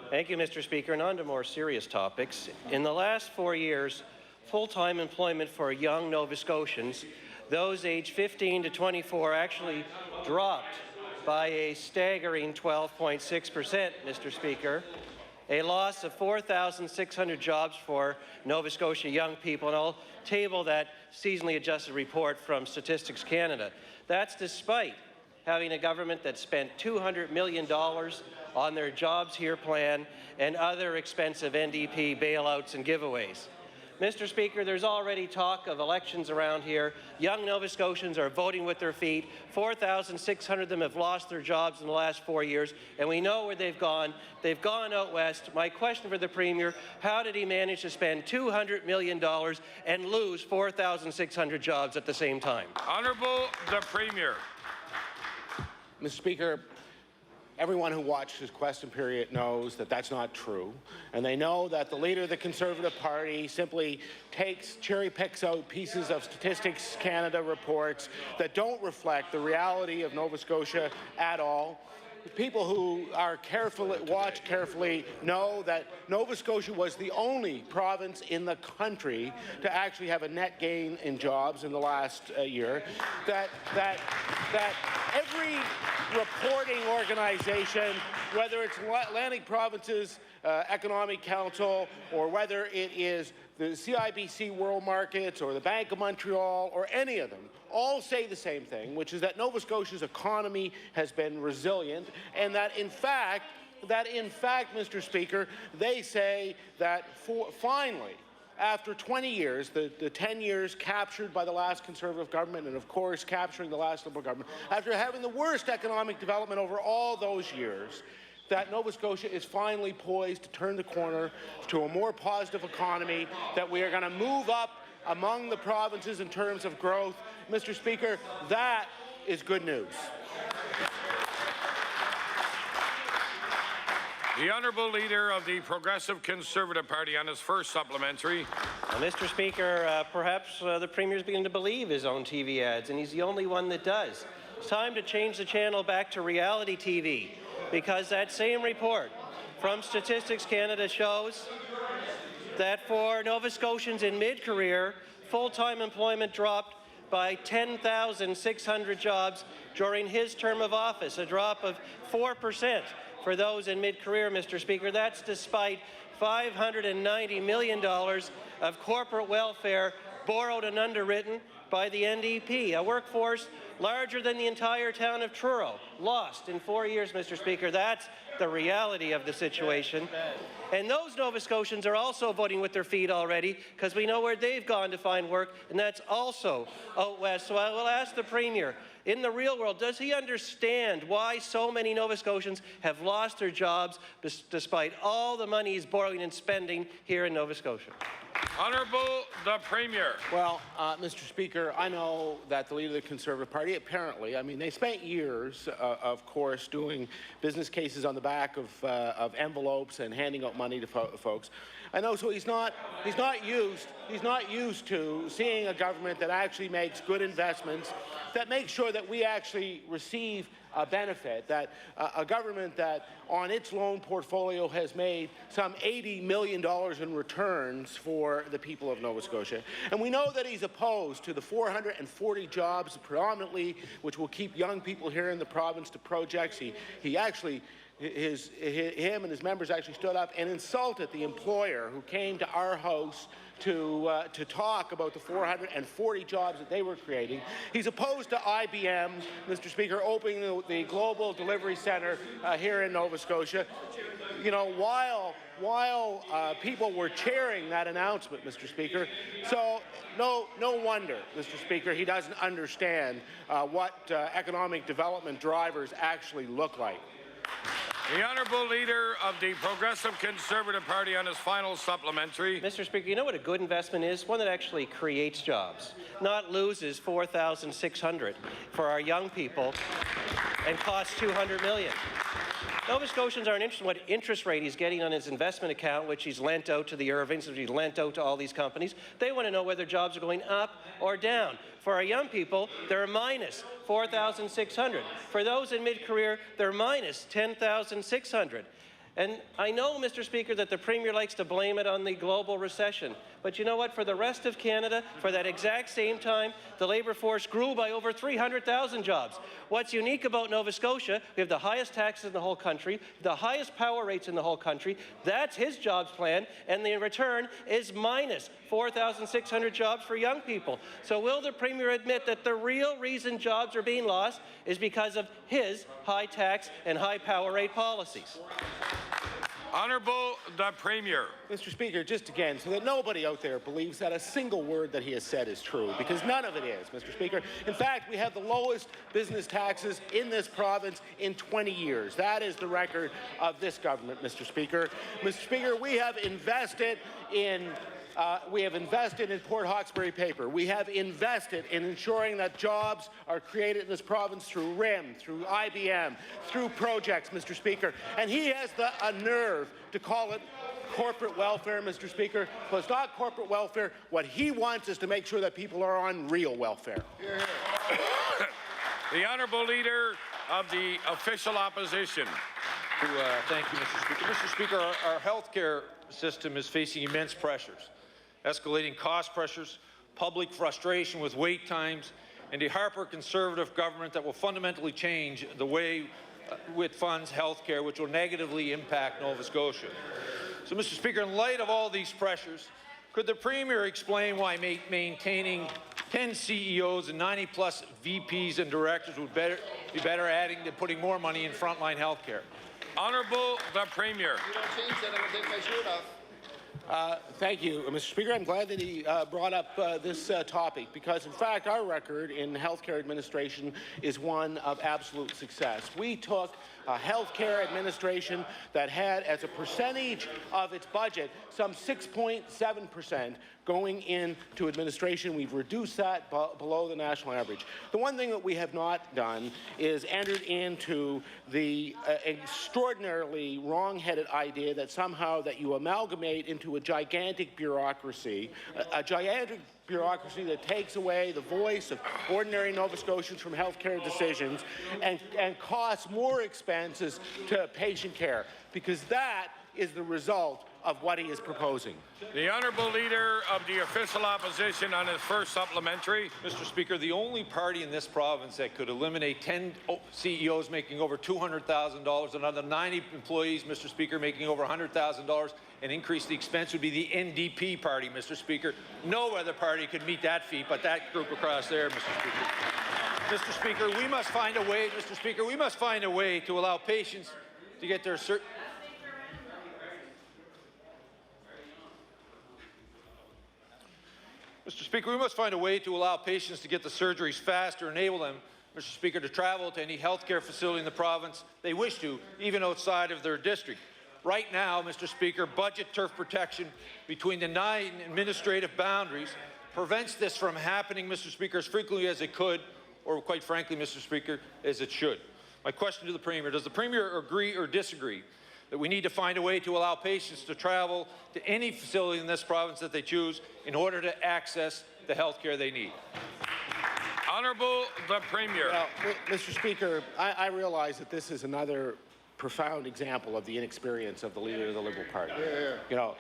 Thank you, Mr. Speaker. And on to more serious topics. In the last 4 years, full-time employment for young Nova Scotians, those aged 15 to 24, actually dropped by a staggering 12.6%, Mr. Speaker. A loss of 4,600 jobs for Nova Scotia young people, and I'll table that seasonally adjusted report from Statistics Canada. That's despite having a government that spent $200 million on their Jobs Here plan and other expensive NDP bailouts and giveaways. Mr. Speaker, there's already talk of elections around here. Young Nova Scotians are voting with their feet. 4,600 of them have lost their jobs in the last 4 years, and we know where they've gone. They've gone out west. My question for the Premier, how did he manage to spend $200 million and lose 4,600 jobs at the same time? Honourable the Premier. Mr. Speaker, everyone who watched his question period knows that that's not true. And they know that the Leader of the Conservative Party simply cherry picks out pieces of Statistics Canada reports that don't reflect the reality of Nova Scotia at all. People who watch carefully know that Nova Scotia was the only province in the country to actually have a net gain in jobs in the last year. That every reporting organization, whether it's Atlantic Provinces Economic Council or whether it is the CIBC World Markets or the Bank of Montreal or any of them, all say the same thing, which is that Nova Scotia's economy has been resilient, and that in fact, Mr. Speaker, they say that finally, after 20 years, the 10 years captured by the last Conservative government and, of course, capturing the last Liberal government, after having the worst economic development over all those years, that Nova Scotia is finally poised to turn the corner to a more positive economy, that we are going to move up among the provinces in terms of growth. Mr. Speaker, that is good news. The Honourable Leader of the Progressive Conservative Party on his first supplementary. Mr. Speaker, perhaps the Premier is beginning to believe his own TV ads, and he's the only one that does. It's time to change the channel back to reality TV. because that same report from Statistics Canada shows that for Nova Scotians in mid-career, full-time employment dropped by 10,600 jobs during his term of office, a drop of 4% for those in mid-career, Mr. Speaker. That's despite $590 million of corporate welfare borrowed and underwritten by the NDP, a workforce larger than the entire town of Truro, lost in 4 years, Mr. Speaker. That's the reality of the situation. And those Nova Scotians are also voting with their feet already, because we know where they've gone to find work, and that's also out west. So I will ask the Premier, in the real world, does he understand why so many Nova Scotians have lost their jobs despite all the money he's borrowing and spending here in Nova Scotia? Honourable the Premier. Well, Mr. Speaker, I know that the leader of the Conservative Party, apparently, I mean, they spent years, of course, doing business cases on the back of envelopes and handing out money to folks. I know, so he's not used to seeing a government that actually makes good investments, that makes sure that we actually receive a benefit, that a government that on its loan portfolio has made some $80 million in returns for the people of Nova Scotia. And we know that he's opposed to the 440 jobs predominantly, which will keep young people here in the province, to projects. He actually, him and his members actually stood up and insulted the employer who came to our house to talk about the 440 jobs that they were creating. He's opposed to IBM, Mr. Speaker, opening the Global Delivery Centre here in Nova Scotia. You know, while people were cheering that announcement, Mr. Speaker. So no wonder, Mr. Speaker, he doesn't understand what economic development drivers actually look like. The Honourable Leader of the Progressive Conservative Party on his final supplementary. Mr. Speaker, you know what a good investment is? One that actually creates jobs, not loses 4,600 for our young people and costs $200 million. Nova Scotians aren't interested in what interest rate he's getting on his investment account, which he's lent out to the Irvings, which he's lent out to all these companies. They want to know whether jobs are going up or down. For our young people, they're minus 4,600. For those in mid-career, they're minus 10,600. And I know, Mr. Speaker, that the Premier likes to blame it on the global recession. But you know what? For the rest of Canada, for that exact same time, the labour force grew by over 300,000 jobs. What's unique about Nova Scotia, we have the highest taxes in the whole country, the highest power rates in the whole country. That's his jobs plan, and the return is minus 4,600 jobs for young people. So will the Premier admit that the real reason jobs are being lost is because of his high tax and high power rate policies? Honourable the Premier. Mr. Speaker, just again, so that nobody out there believes that a single word that he has said is true, because none of it is, Mr. Speaker. In fact, we have the lowest business taxes in this province in 20 years. That is the record of this government, Mr. Speaker. Mr. Speaker, we have invested in Port Hawkesbury Paper. We have invested in ensuring that jobs are created in this province through RIM, through IBM, through projects, Mr. Speaker. And he has a nerve to call it corporate welfare, Mr. Speaker. Well, it's not corporate welfare. What he wants is to make sure that people are on real welfare. The Honourable Leader of the Official Opposition. Thank you, Mr. Speaker. Mr. Speaker, our healthcare system is facing immense pressures. Escalating cost pressures, public frustration with wait times, and a hyper-conservative government that will fundamentally change the way it funds health care, which will negatively impact Nova Scotia. So, Mr. Speaker, in light of all these pressures, could the Premier explain why maintaining 10 CEOs and 90-plus VPs and directors would be better adding to putting more money in frontline health care? Honourable the Premier. You don't change that, I'm going to take my shirt off. Thank you, Mr. Speaker. I'm glad that he brought up this topic, because, in fact, our record in healthcare administration is one of absolute success. We took a healthcare administration that had, as a percentage of its budget, some 6.7%, going into administration. We've reduced that below the national average. The one thing that we have not done is entered into the extraordinarily wrong-headed idea that somehow that you amalgamate into a gigantic bureaucracy, a gigantic bureaucracy that takes away the voice of ordinary Nova Scotians from healthcare decisions and costs more expenses to patient care, because that is the result of what he is proposing. The Honourable Leader of the Official Opposition on his first supplementary. Mr. Speaker, the only party in this province that could eliminate 10 CEOs making over $200,000 and another 90 employees, Mr. Speaker, making over $100,000 and increase the expense would be the NDP party, Mr. Speaker. No other party could meet that feat but that group across there, Mr. Speaker. Mr. Speaker, we must find a way, Mr. Speaker, we must find a way to allow patients to get their Mr. Speaker, we must find a way to allow patients to get the surgeries faster, enable them, Mr. Speaker, to travel to any health care facility in the province they wish to, even outside of their district. Right now, Mr. Speaker, budget turf protection between the 9 administrative boundaries prevents this from happening, Mr. Speaker, as frequently as it could, or quite frankly, Mr. Speaker, as it should. My question to the Premier, does the Premier agree or disagree that we need to find a way to allow patients to travel to any facility in this province that they choose in order to access the health care they need? Honourable the Premier. Well, Mr. Speaker, I realize that this is another profound example of the inexperience of the leader of the Liberal Party. You know,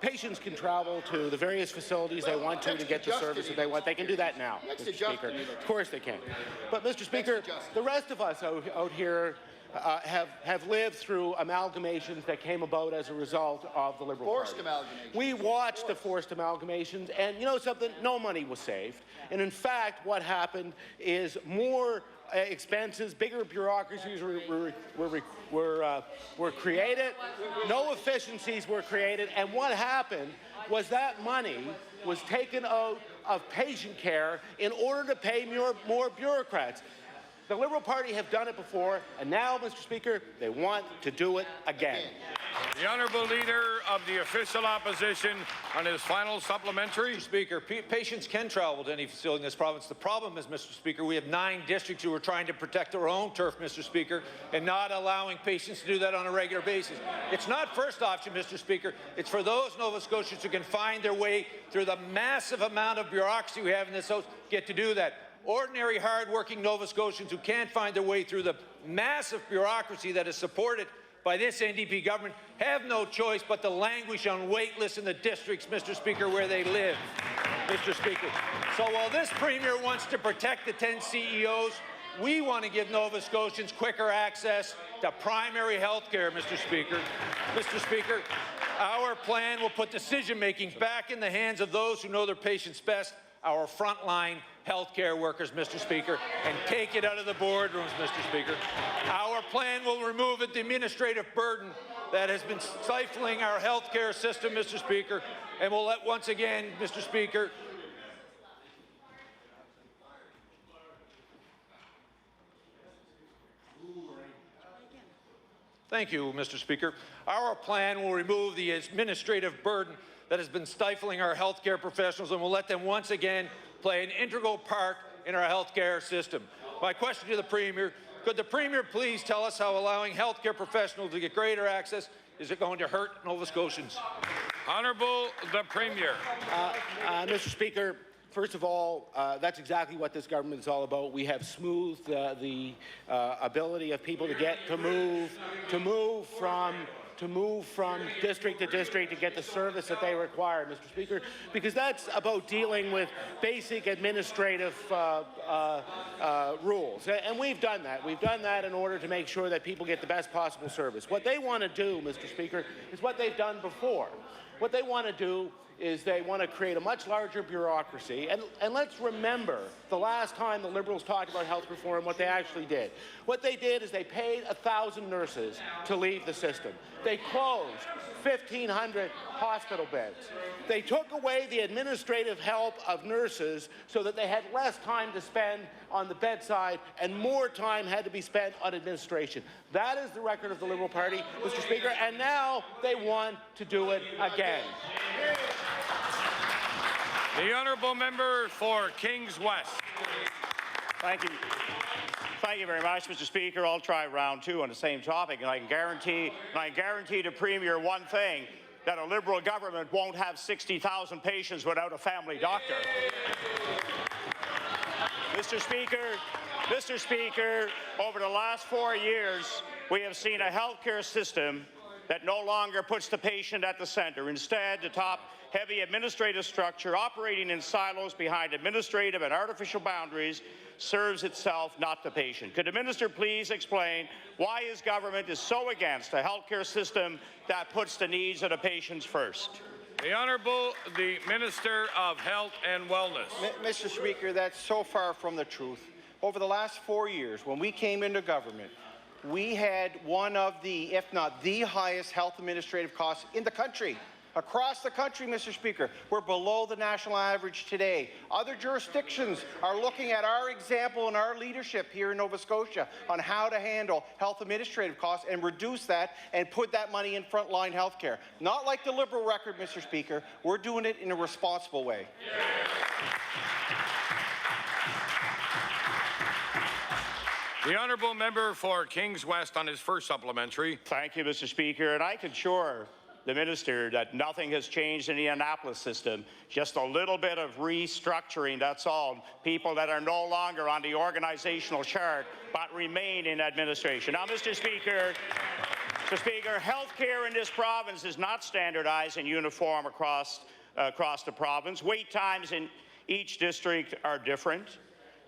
patients can travel to the various facilities they want to get the service that they want. They can do that now, Mr. Speaker. Of course they can. But, Mr. Speaker, the rest of us out here have lived through amalgamations that came about as a result of the Liberal Party. Forced amalgamations. We watched the forced amalgamations, and you know something? No money was saved. And in fact, what happened is more expenses, bigger bureaucracies were created, no efficiencies were created, and what happened was that money was taken out of patient care in order to pay more bureaucrats. The Liberal Party have done it before, and now, Mr. Speaker, they want to do it again. The Honourable Leader of the Official Opposition on his final supplementary. Mr. Speaker, patients can travel to any facility in this province. The problem is, Mr. Speaker, we have 9 districts who are trying to protect their own turf, Mr. Speaker, and not allowing patients to do that on a regular basis. It's not first option, Mr. Speaker. It's for those Nova Scotians who can find their way through the massive amount of bureaucracy we have in this House, get to do that. Ordinary, hard-working Nova Scotians who can't find their way through the massive bureaucracy that is supported by this NDP government have no choice but to languish on wait lists in the districts, Mr. Speaker, where they live, Mr. Speaker. So while this Premier wants to protect the 10 CEOs, we want to give Nova Scotians quicker access to primary health care, Mr. Speaker. Mr. Speaker, our plan will put decision-making back in the hands of those who know their patients best, our frontline healthcare workers, Mr. Speaker, and take it out of the boardrooms, Mr. Speaker. Our plan will remove the administrative burden that has been stifling our healthcare system, Mr. Speaker, and will let once again, Mr. Speaker, thank you, Mr. Speaker. Our plan will remove the administrative burden that has been stifling our healthcare professionals and will let them once again play an integral part in our healthcare system. My question to the Premier, could the Premier please tell us how allowing healthcare professionals to get greater access is it going to hurt Nova Scotians? Honourable the Premier. Mr. Speaker, first of all, that's exactly what this government is all about. We have smoothed the ability of people to move from district to district to get the service that they require, Mr. Speaker, because that's about dealing with basic administrative rules. And we've done that. We've done that in order to make sure that people get the best possible service. What they want to do, Mr. Speaker, is what they've done before. What they want to do is they want to create a much larger bureaucracy. And let's remember the last time the Liberals talked about health reform, what they actually did. What they did is they paid 1,000 nurses to leave the system. They closed 1,500 hospital beds. They took away the administrative help of nurses so that they had less time to spend on the bedside and more time had to be spent on administration. That is the record of the Liberal Party, Mr. Speaker, and now they want to do it again. The honourable member for Kings West. Thank you. Thank you very much, Mr. Speaker. I'll try round two on the same topic, and I can guarantee the Premier one thing, that a Liberal government won't have 60,000 patients without a family doctor. Mr. Speaker, over the last 4 years, we have seen a healthcare system that no longer puts the patient at the centre. Instead, the top-heavy administrative structure operating in silos behind administrative and artificial boundaries serves itself, not the patient. Could the minister please explain why his government is so against a healthcare system that puts the needs of the patients first? The Honourable the Minister of Health and Wellness. Mr. Speaker, that's so far from the truth. Over the last 4 years, when we came into government, we had one of the, if not the highest health administrative costs in the country. Across the country, Mr. Speaker, we're below the national average today. Other jurisdictions are looking at our example and our leadership here in Nova Scotia on how to handle health administrative costs and reduce that and put that money in frontline health care. Not like the Liberal record, Mr. Speaker. We're doing it in a responsible way. The honourable member for Kings West on his first supplementary. Thank you, Mr. Speaker, and I can assure the minister that nothing has changed in the Annapolis system, just a little bit of restructuring, that's all. People that are no longer on the organizational chart but remain in administration. Now, Mr. Speaker, healthcare in this province is not standardized and uniform across the province. Wait times in each district are different.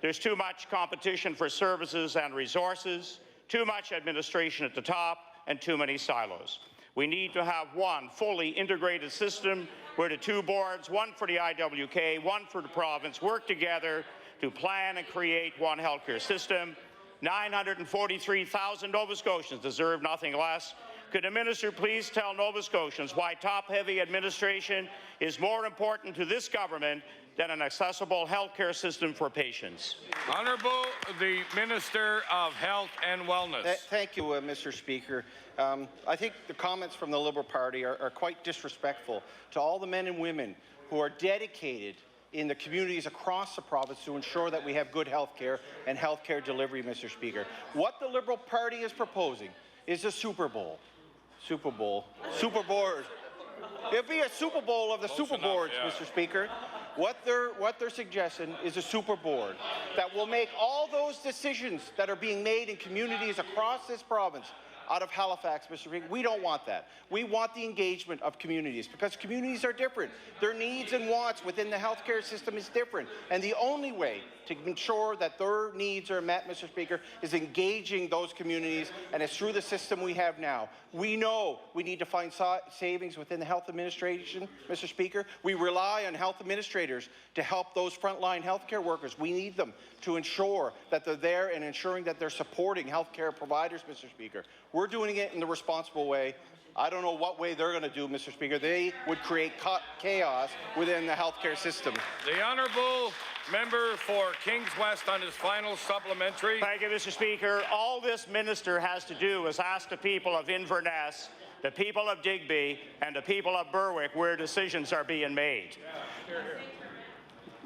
There's too much competition for services and resources, too much administration at the top, and too many silos. We need to have one fully integrated system where the two boards, one for the IWK, one for the province, work together to plan and create one healthcare system. 943,000 Nova Scotians deserve nothing less. Could the minister please tell Nova Scotians why top-heavy administration is more important to this government than an accessible healthcare system for patients? Honourable the Minister of Health and Wellness. Thank you, Mr. Speaker. I think the comments from the Liberal Party are quite disrespectful to all the men and women who are dedicated in the communities across the province to ensure that we have good health care and health care delivery, Mr. Speaker. What the Liberal Party is proposing is a Super Bowl. Super Board. It'll be a Super Bowl of the Super Boards, Mr. Speaker. What they're suggesting is a super board that will make all those decisions that are being made in communities across this province out of Halifax, Mr. Speaker. We don't want that. We want the engagement of communities because communities are different. Their needs and wants within the healthcare system is different. And the only way to ensure that their needs are met, Mr. Speaker, is engaging those communities, and it's through the system we have now. We know we need to find savings within the health administration, Mr. Speaker. We rely on health administrators to help those frontline healthcare workers. We need them to ensure that they're there and ensuring that they're supporting healthcare providers, Mr. Speaker. We're doing it in the responsible way. I don't know what way they're going to do, Mr. Speaker. They would create chaos within the healthcare system. The honourable member for Kings West on his final supplementary. Thank you, Mr. Speaker. All this minister has to do is ask the people of Inverness, the people of Digby, and the people of Berwick where decisions are being made.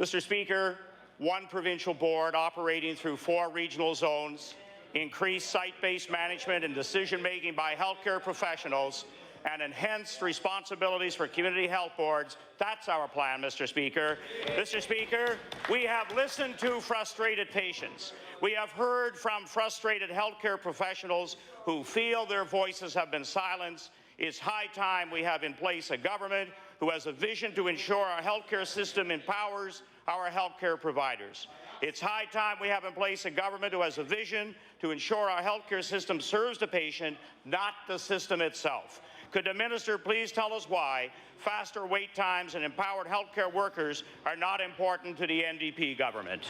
Mr. Speaker, one provincial board operating through 4 regional zones, increased site-based management and decision-making by healthcare professionals, and enhanced responsibilities for community health boards. That's our plan, Mr. Speaker. Mr. Speaker, we have listened to frustrated patients. We have heard from frustrated healthcare professionals who feel their voices have been silenced. It's high time we have in place a government who has a vision to ensure our healthcare system empowers our healthcare providers. It's high time we have in place a government who has a vision to ensure our healthcare system serves the patient, not the system itself. Could the minister please tell us why faster wait times and empowered healthcare workers are not important to the NDP government?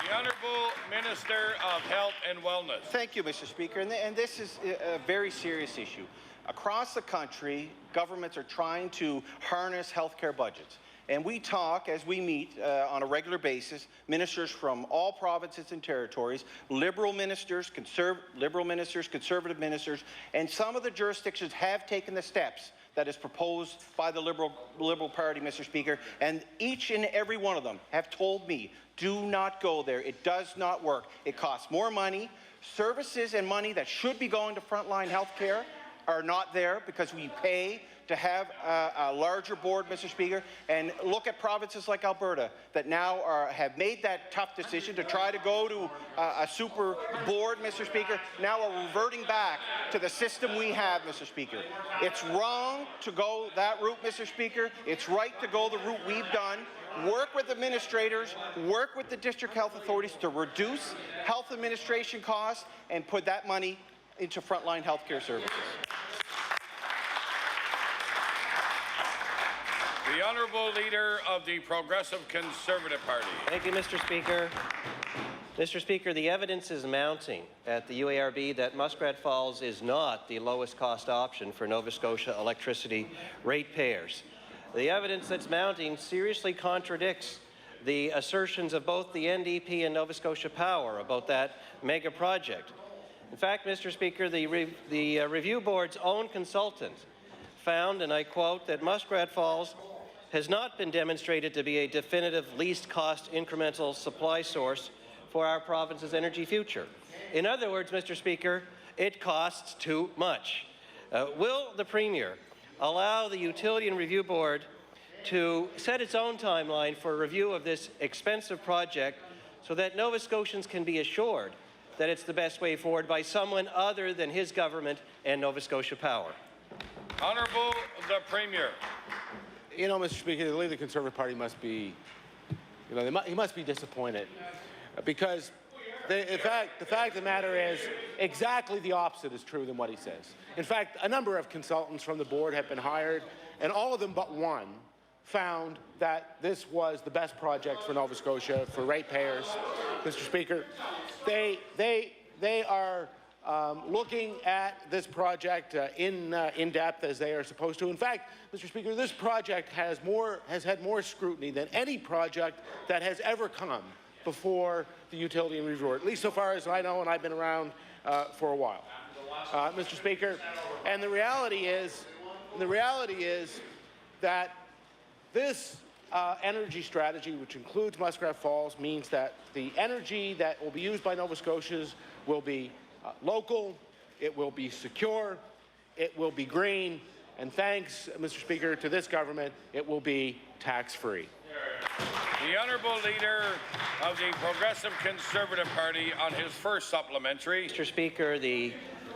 The Honourable Minister of Health and Wellness. Thank you, Mr. Speaker. And this is a very serious issue. Across the country, governments are trying to harness healthcare budgets. And we talk, as we meet on a regular basis, ministers from all provinces and territories, Liberal ministers, Conservative ministers, and some of the jurisdictions have taken the steps that is proposed by the Liberal Party, Mr. Speaker, and each and every one of them have told me, do not go there. It does not work. It costs more money. Services and money that should be going to frontline health care are not there because we pay to have a larger board, Mr. Speaker, and look at provinces like Alberta that now have made that tough decision to try to go to a super board, Mr. Speaker. Now we're reverting back to the system we have, Mr. Speaker. It's wrong to go that route, Mr. Speaker. It's right to go the route we've done. Work with administrators, work with the district health authorities to reduce health administration costs and put that money into frontline health care services. The Honourable Leader of the Progressive Conservative Party. Thank you, Mr. Speaker. Mr. Speaker, the evidence is mounting at the UARB that Muskrat Falls is not the lowest cost option for Nova Scotia electricity ratepayers. The evidence that's mounting seriously contradicts the assertions of both the NDP and Nova Scotia Power about that mega project. In fact, Mr. Speaker, the review board's own consultant found, and I quote, that Muskrat Falls has not been demonstrated to be a definitive least cost incremental supply source for our province's energy future. In other words, Mr. Speaker, it costs too much. Will the Premier allow the Utility and Review Board to set its own timeline for review of this expensive project so that Nova Scotians can be assured that it's the best way forward by someone other than his government and Nova Scotia Power? Honourable the Premier. You know, Mr. Speaker, the leader of the Conservative Party must be, he must be disappointed because the fact of the matter is exactly the opposite is true than what he says. In fact, a number of consultants from the board have been hired, and all of them but one found that this was the best project for Nova Scotia, for ratepayers. Mr. Speaker, they are looking at this project in depth as they are supposed to. In fact, Mr. Speaker, this project has had more scrutiny than any project that has ever come before the Utility and Review Board, at least so far as I know, and I've been around for a while. Mr. Speaker, and the reality is that this energy strategy, which includes Muskrat Falls, means that the energy that will be used by Nova Scotians will be local, it will be secure, it will be green, and thanks, Mr. Speaker, to this government, it will be tax-free. The Honourable Leader of the Progressive Conservative Party on his first supplementary. Mr. Speaker, the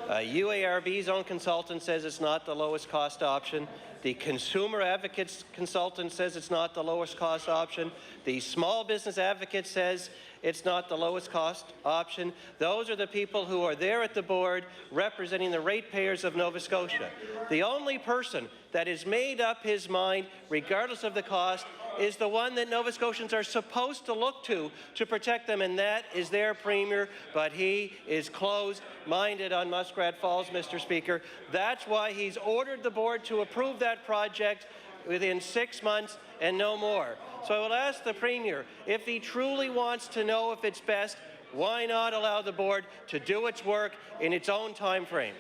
UARB's own consultant says it's not the lowest cost option. The Consumer Advocates consultant says it's not the lowest cost option. The Small Business Advocate says it's not the lowest cost option. Those are the people who are there at the board representing the ratepayers of Nova Scotia. The only person that has made up his mind, regardless of the cost, is the one that Nova Scotians are supposed to look to protect them, and that is their Premier, but he is closed-minded on Muskrat Falls, Mr. Speaker. That's why he's ordered the board to approve that project within 6 months and no more. So I will ask the Premier, if he truly wants to know if it's best, why not allow the board to do its work in its own time frame?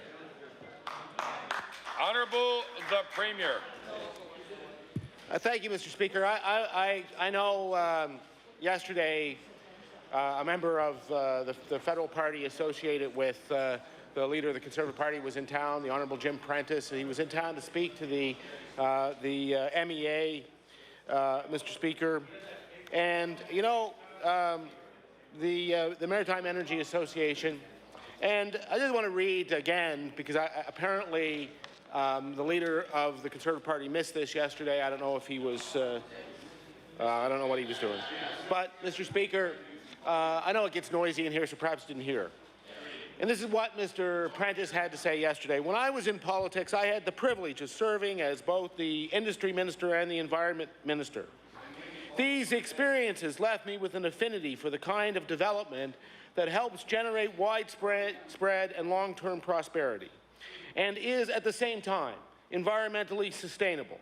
Honourable the Premier. Thank you, Mr. Speaker. I know yesterday a member of the federal party associated with the leader of the Conservative Party was in town, the Honourable Jim Prentice, and he was in town to speak to the MEA, Mr. Speaker. And, you know, the Maritime Energy Association, and I just want to read again, because apparently the leader of the Conservative Party missed this yesterday. I don't know if he was, I don't know what he was doing. But, Mr. Speaker, I know it gets noisy in here, so perhaps you didn't hear. And this is what Mr. Prentice had to say yesterday. When I was in politics, I had the privilege of serving as both the industry minister and the environment minister. These experiences left me with an affinity for the kind of development that helps generate widespread and long-term prosperity, and is at the same time environmentally sustainable.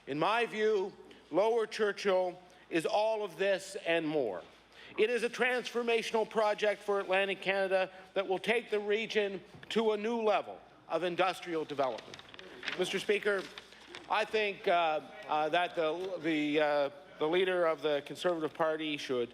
In my view, Lower Churchill is all of this and more. It is a transformational project for Atlantic Canada that will take the region to a new level of industrial development. Mr. Speaker, I think that the leader of the Conservative Party should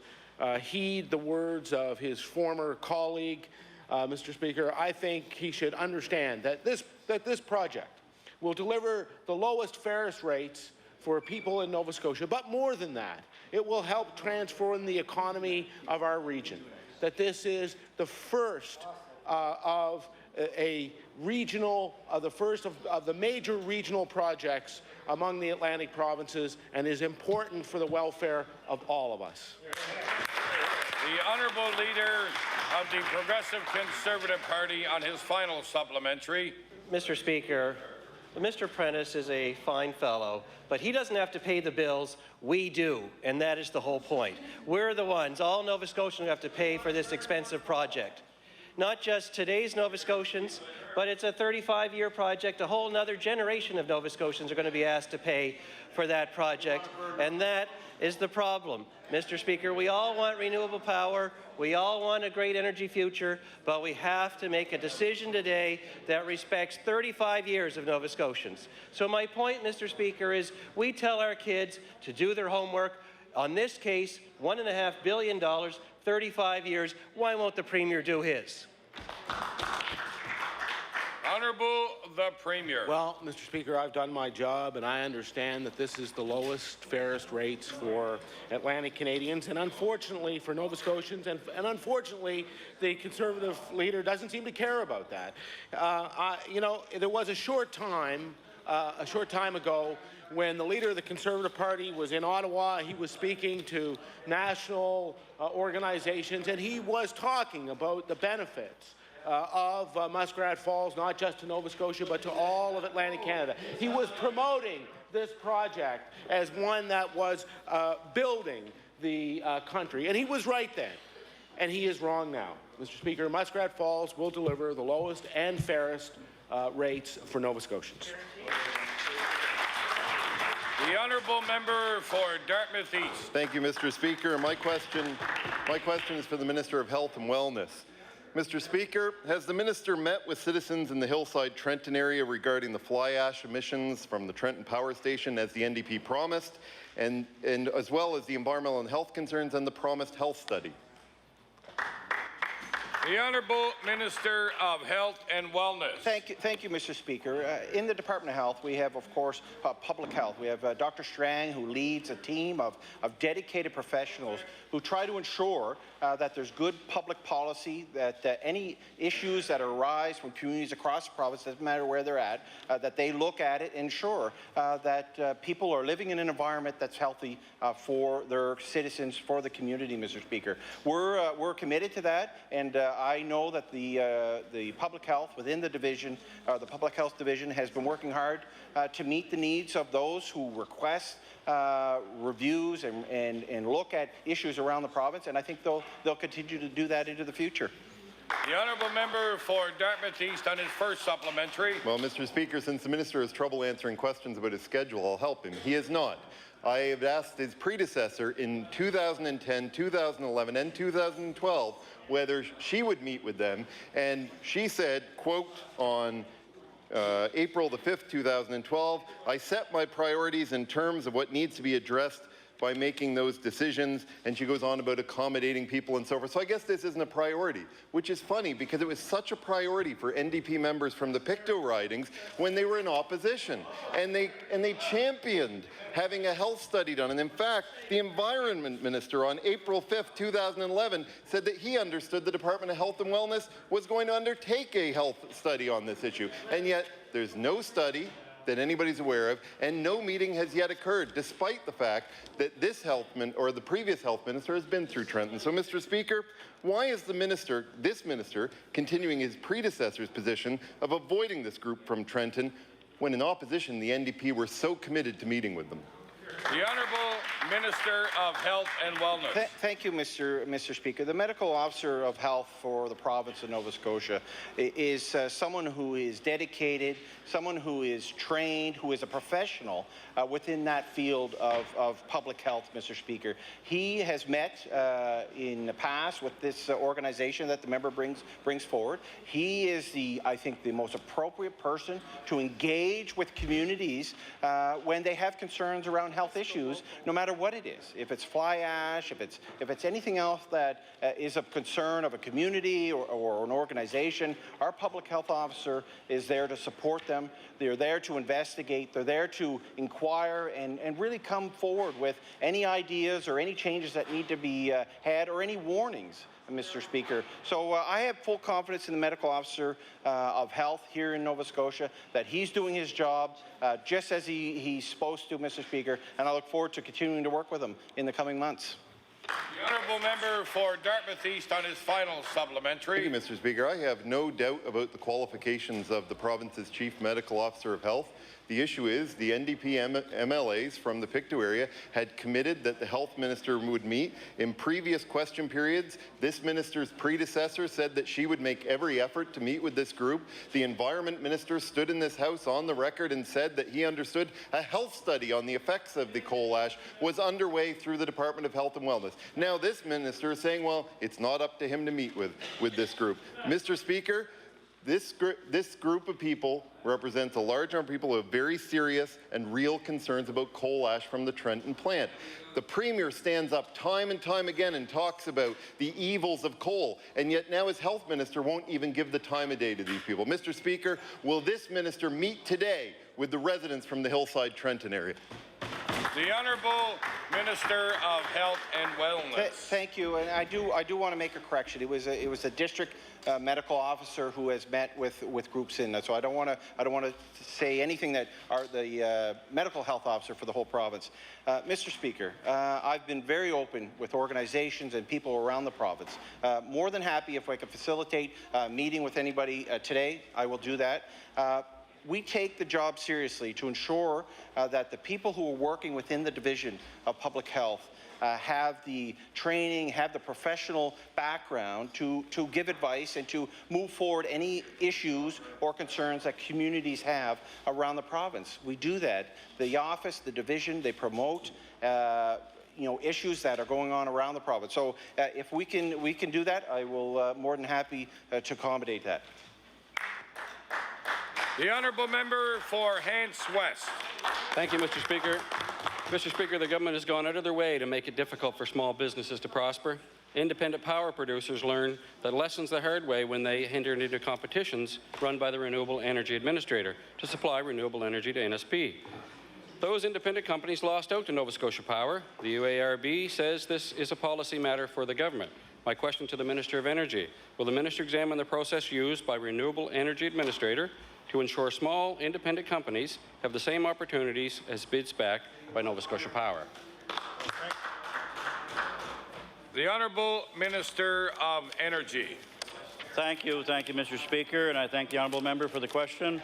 heed the words of his former colleague, Mr. Speaker. I think he should understand that this project will deliver the lowest fairest rates for people in Nova Scotia, but more than that, it will help transform the economy of our region. That this is the first of a regional, the first of the major regional projects among the Atlantic provinces, and is important for the welfare of all of us. The Honourable Leader of the Progressive Conservative Party on his final supplementary. Mr. Speaker, Mr. Prentice is a fine fellow, but he doesn't have to pay the bills. We do, and that is the whole point. We're the ones, all Nova Scotians, who have to pay for this expensive project. Not just today's Nova Scotians, but it's a 35-year project. A whole other generation of Nova Scotians are going to be asked to pay for that project, and that is the problem. Mr. Speaker, we all want renewable power, we all want a great energy future, but we have to make a decision today that respects 35 years of Nova Scotians. So my point, Mr. Speaker, is we tell our kids to do their homework. On this case, $1.5 billion, 35 years. Why won't the Premier do his? Honourable the Premier. Well, Mr. Speaker, I've done my job, and I understand that this is the lowest, fairest rates for Atlantic Canadians, and unfortunately for Nova Scotians, and unfortunately, the Conservative leader doesn't seem to care about that. You know, there was a short time ago when the leader of the Conservative Party was in Ottawa. He was speaking to national organizations, and he was talking about the benefits of Muskrat Falls, not just to Nova Scotia, but to all of Atlantic Canada. He was promoting this project as one that was building the country, and he was right then, and he is wrong now. Mr. Speaker, Muskrat Falls will deliver the lowest and fairest rates for Nova Scotians. The Honourable Member for Dartmouth East. Thank you, Mr. Speaker. My question is for the Minister of Health and Wellness. Mr. Speaker, has the minister met with citizens in the Hillside Trenton area regarding the fly ash emissions from the Trenton Power Station as the NDP promised, and as well as the environmental and health concerns and the promised health study? The Honourable Minister of Health and Wellness. Thank you, Mr. Speaker. In the Department of Health, we have, of course, public health. We have Dr. Strang, who leads a team of dedicated professionals who try to ensure that there's good public policy, that any issues that arise from communities across the province, doesn't matter where they're at, that they look at it and ensure that people are living in an environment that's healthy for their citizens, for the community, Mr. Speaker. We're committed to that, and I know that the public health within the division, the public health division, has been working hard to meet the needs of those who request reviews and look at issues around the province, and I think they'll continue to do that into the future. The Honourable Member for Dartmouth East on his first supplementary. Well, Mr. Speaker, since the minister has trouble answering questions about his schedule, I'll help him. He is not. I have asked his predecessor in 2010, 2011, and 2012 whether she would meet with them, and she said, quote, on April the 5th, 2012, I set my priorities in terms of what needs to be addressed by making those decisions, and she goes on about accommodating people and so forth. So I guess this isn't a priority, which is funny because it was such a priority for NDP members from the Pictou ridings when they were in opposition, and they championed having a health study done. And in fact, the Environment Minister on April 5th, 2011 said that he understood the Department of Health and Wellness was going to undertake a health study on this issue, and yet there's no study that anybody's aware of, and no meeting has yet occurred, despite the fact that this the previous health minister has been through Trenton. So, Mr. Speaker, why is this minister, continuing his predecessor's position of avoiding this group from Trenton, when in opposition the NDP were so committed to meeting with them? The Honourable Minister of Health and Wellness. Thank you, Mr. Speaker. The medical officer of health for the province of Nova Scotia is someone who is dedicated, someone who is trained, who is a professional within that field of public health, Mr. Speaker. He has met in the past with this organization that the member brings forward. He is I think, the most appropriate person to engage with communities when they have concerns around health issues, no matter what it is. If it's fly ash, if it's anything else that is of concern of a community or an organization, our public health officer is there to support them. They're there to investigate. They're there to inquire and really come forward with any ideas or any changes that need to be had or any warnings, Mr. Speaker. So I have full confidence in the medical officer of health here in Nova Scotia, that he's doing his job just as he's supposed to, Mr. Speaker, and I look forward to continuing to work with him in the coming months. The honourable member for Dartmouth East on his final supplementary. Thank you, Mr. Speaker. I have no doubt about the qualifications of the province's Chief Medical Officer of Health. The issue is the NDP MLAs from the Pictou area had committed that the health minister would meet. In previous question periods, this minister's predecessor said that she would make every effort to meet with this group. The environment minister stood in this house on the record and said that he understood a health study on the effects of the coal ash was underway through the Department of Health and Wellness. Now this minister is saying, well, it's not up to him to meet with this group. Mr. Speaker, this group of people represents a large number of people who have very serious and real concerns about coal ash from the Trenton plant. The Premier stands up time and time again and talks about the evils of coal, and yet now his health minister won't even give the time of day to these people. Mr. Speaker, will this minister meet today with the residents from the Hillside Trenton area? The Honourable Minister of Health and Wellness. Thank you, and I do want to make a correction. It was a district medical officer who has met with groups in that. So I don't want to say anything that the medical health officer for the whole province. Mr. Speaker, I've been very open with organizations and people around the province. More than happy if I can facilitate a meeting with anybody today. I will do that. We take the job seriously to ensure that the people who are working within the Division of Public Health have the training, have the professional background to give advice and to move forward any issues or concerns that communities have around the province. We do that. The office, the division, they promote issues that are going on around the province. So if we can do that, I will more than happy to accommodate that. The honourable member for Hants West. Thank you, Mr. Speaker. Mr. Speaker, the government has gone out of their way to make it difficult for small businesses to prosper. Independent power producers learn the lessons the hard way when they entered into competitions run by the Renewable Energy Administrator to supply renewable energy to NSP. Those independent companies lost out to Nova Scotia Power. The UARB says this is a policy matter for the government. My question to the Minister of Energy: will the minister examine the process used by Renewable Energy Administrator to ensure small independent companies have the same opportunities as bids backed by Nova Scotia Power? The Honourable Minister of Energy. Thank you, Mr. Speaker, and I thank the honourable member for the question.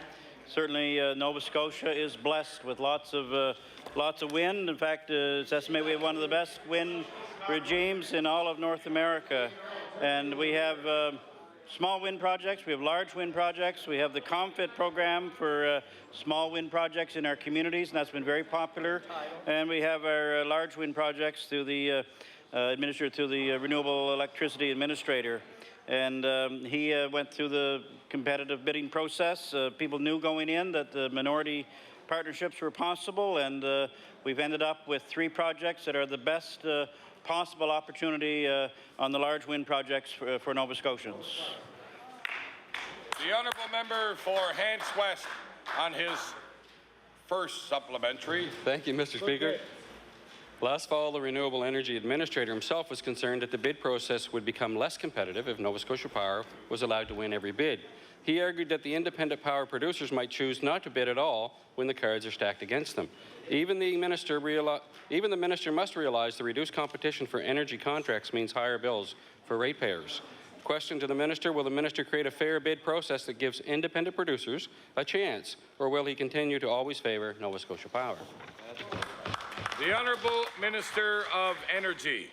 Certainly, Nova Scotia is blessed with lots of wind. In fact, it's estimated we have one of the best wind regimes in all of North America, and we have small wind projects, we have large wind projects, we have the ComFit program for small wind projects in our communities, and that's been very popular. And we have our large wind projects through the administered through the Renewable Electricity Administrator. And he went through the competitive bidding process. People knew going in that the minority partnerships were possible, and we've ended up with 3 projects that are the best possible opportunity on the large wind projects for Nova Scotians. The honourable member for Hants West on his first supplementary. Thank you, Mr. Speaker. Last fall, the Renewable Energy Administrator himself was concerned that the bid process would become less competitive if Nova Scotia Power was allowed to win every bid. He argued that the independent power producers might choose not to bid at all when the cards are stacked against them. Even the minister must realize the reduced competition for energy contracts means higher bills for ratepayers. Question to the minister: will the minister create a fair bid process that gives independent producers a chance, or will he continue to always favour Nova Scotia Power? The Honourable Minister of Energy.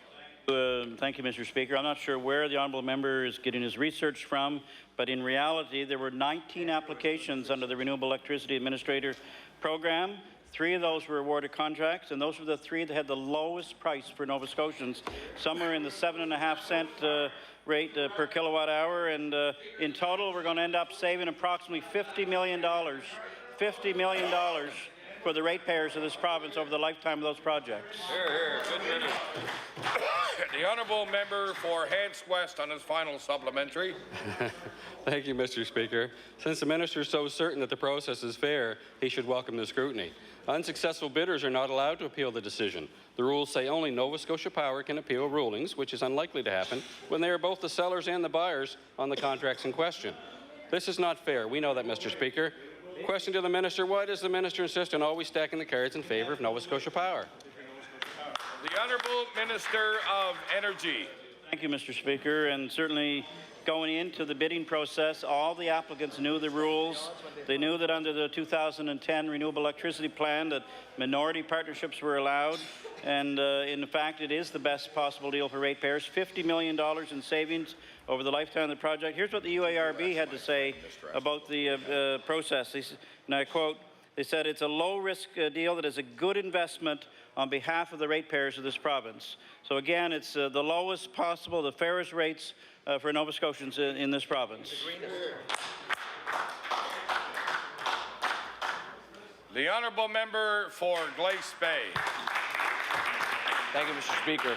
Thank you, Mr. Speaker. I'm not sure where the honourable member is getting his research from, but in reality, there were 19 applications under the Renewable Electricity Administrator program. 3 of those were awarded contracts, and those were the 3 that had the lowest price for Nova Scotians, somewhere in the 7.5-cent rate per kilowatt hour. And in total, we're going to end up saving approximately $50 million. $50 million for the ratepayers of this province over the lifetime of those projects. Good minute. The Honourable Member for Hants West on his final supplementary. Thank you, Mr. Speaker. Since the minister is so certain that the process is fair, he should welcome the scrutiny. Unsuccessful bidders are not allowed to appeal the decision. The rules say only Nova Scotia Power can appeal rulings, which is unlikely to happen when they are both the sellers and the buyers on the contracts in question. This is not fair. We know that, Mr. Speaker. Question to the minister: why does the minister insist on always stacking the cards in favour of Nova Scotia Power? The Honourable Minister of Energy. Thank you, Mr. Speaker. And certainly going into the bidding process, all the applicants knew the rules. They knew that under the 2010 Renewable Electricity Plan that minority partnerships were allowed. And in fact, it is the best possible deal for ratepayers, $50 million in savings over the lifetime of the project. Here's what the UARB had to say about the process. And I quote, they said, "It's a low-risk deal that is a good investment on behalf of the ratepayers of this province." So again, it's the lowest possible, the fairest rates for Nova Scotians in this province. The Honourable Member for Glace Bay. Thank you, Mr. Speaker.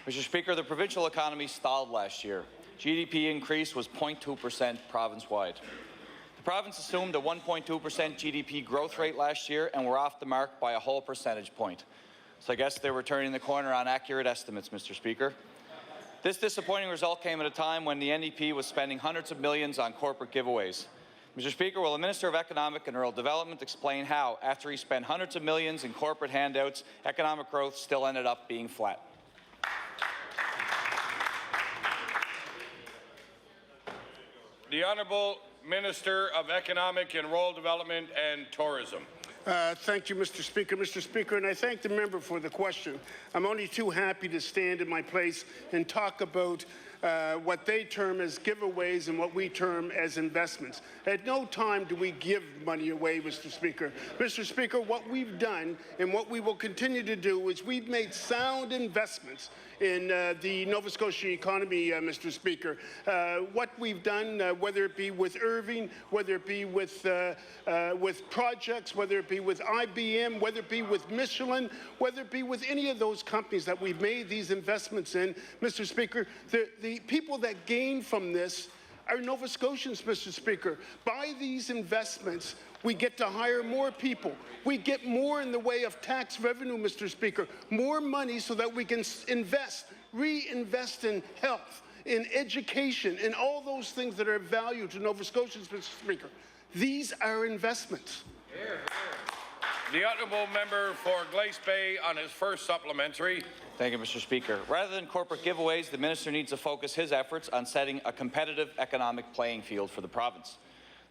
Mr. Speaker, the provincial economy stalled last year. GDP increase was 0.2% province-wide. The province assumed a 1.2% GDP growth rate last year, and we're off the mark by a whole percentage point. So I guess they were turning the corner on accurate estimates, Mr. Speaker. This disappointing result came at a time when the NDP was spending hundreds of millions on corporate giveaways. Mr. Speaker, will the Minister of Economic and Rural Development explain how, after he spent hundreds of millions in corporate handouts, economic growth still ended up being flat? The Honourable Minister of Economic and Rural Development and Tourism. Thank you, Mr. Speaker. Mr. Speaker, and I thank the member for the question. I'm only too happy to stand in my place and talk about what they term as giveaways and what we term as investments. At no time do we give money away, Mr. Speaker. Mr. Speaker, what we've done and what we will continue to do is we've made sound investments in the Nova Scotia economy, Mr. Speaker. What we've done, whether it be with Irving, whether it be with projects, whether it be with IBM, whether it be with Michelin, whether it be with any of those companies that we've made these investments in, Mr. Speaker, the people that gain from this are Nova Scotians, Mr. Speaker. By these investments, we get to hire more people. We get more in the way of tax revenue, Mr. Speaker. More money so that we can reinvest in health, in education, in all those things that are of value to Nova Scotians, Mr. Speaker. These are investments. The Honourable Member for Glace Bay on his first supplementary. Thank you, Mr. Speaker. Rather than corporate giveaways, the minister needs to focus his efforts on setting a competitive economic playing field for the province.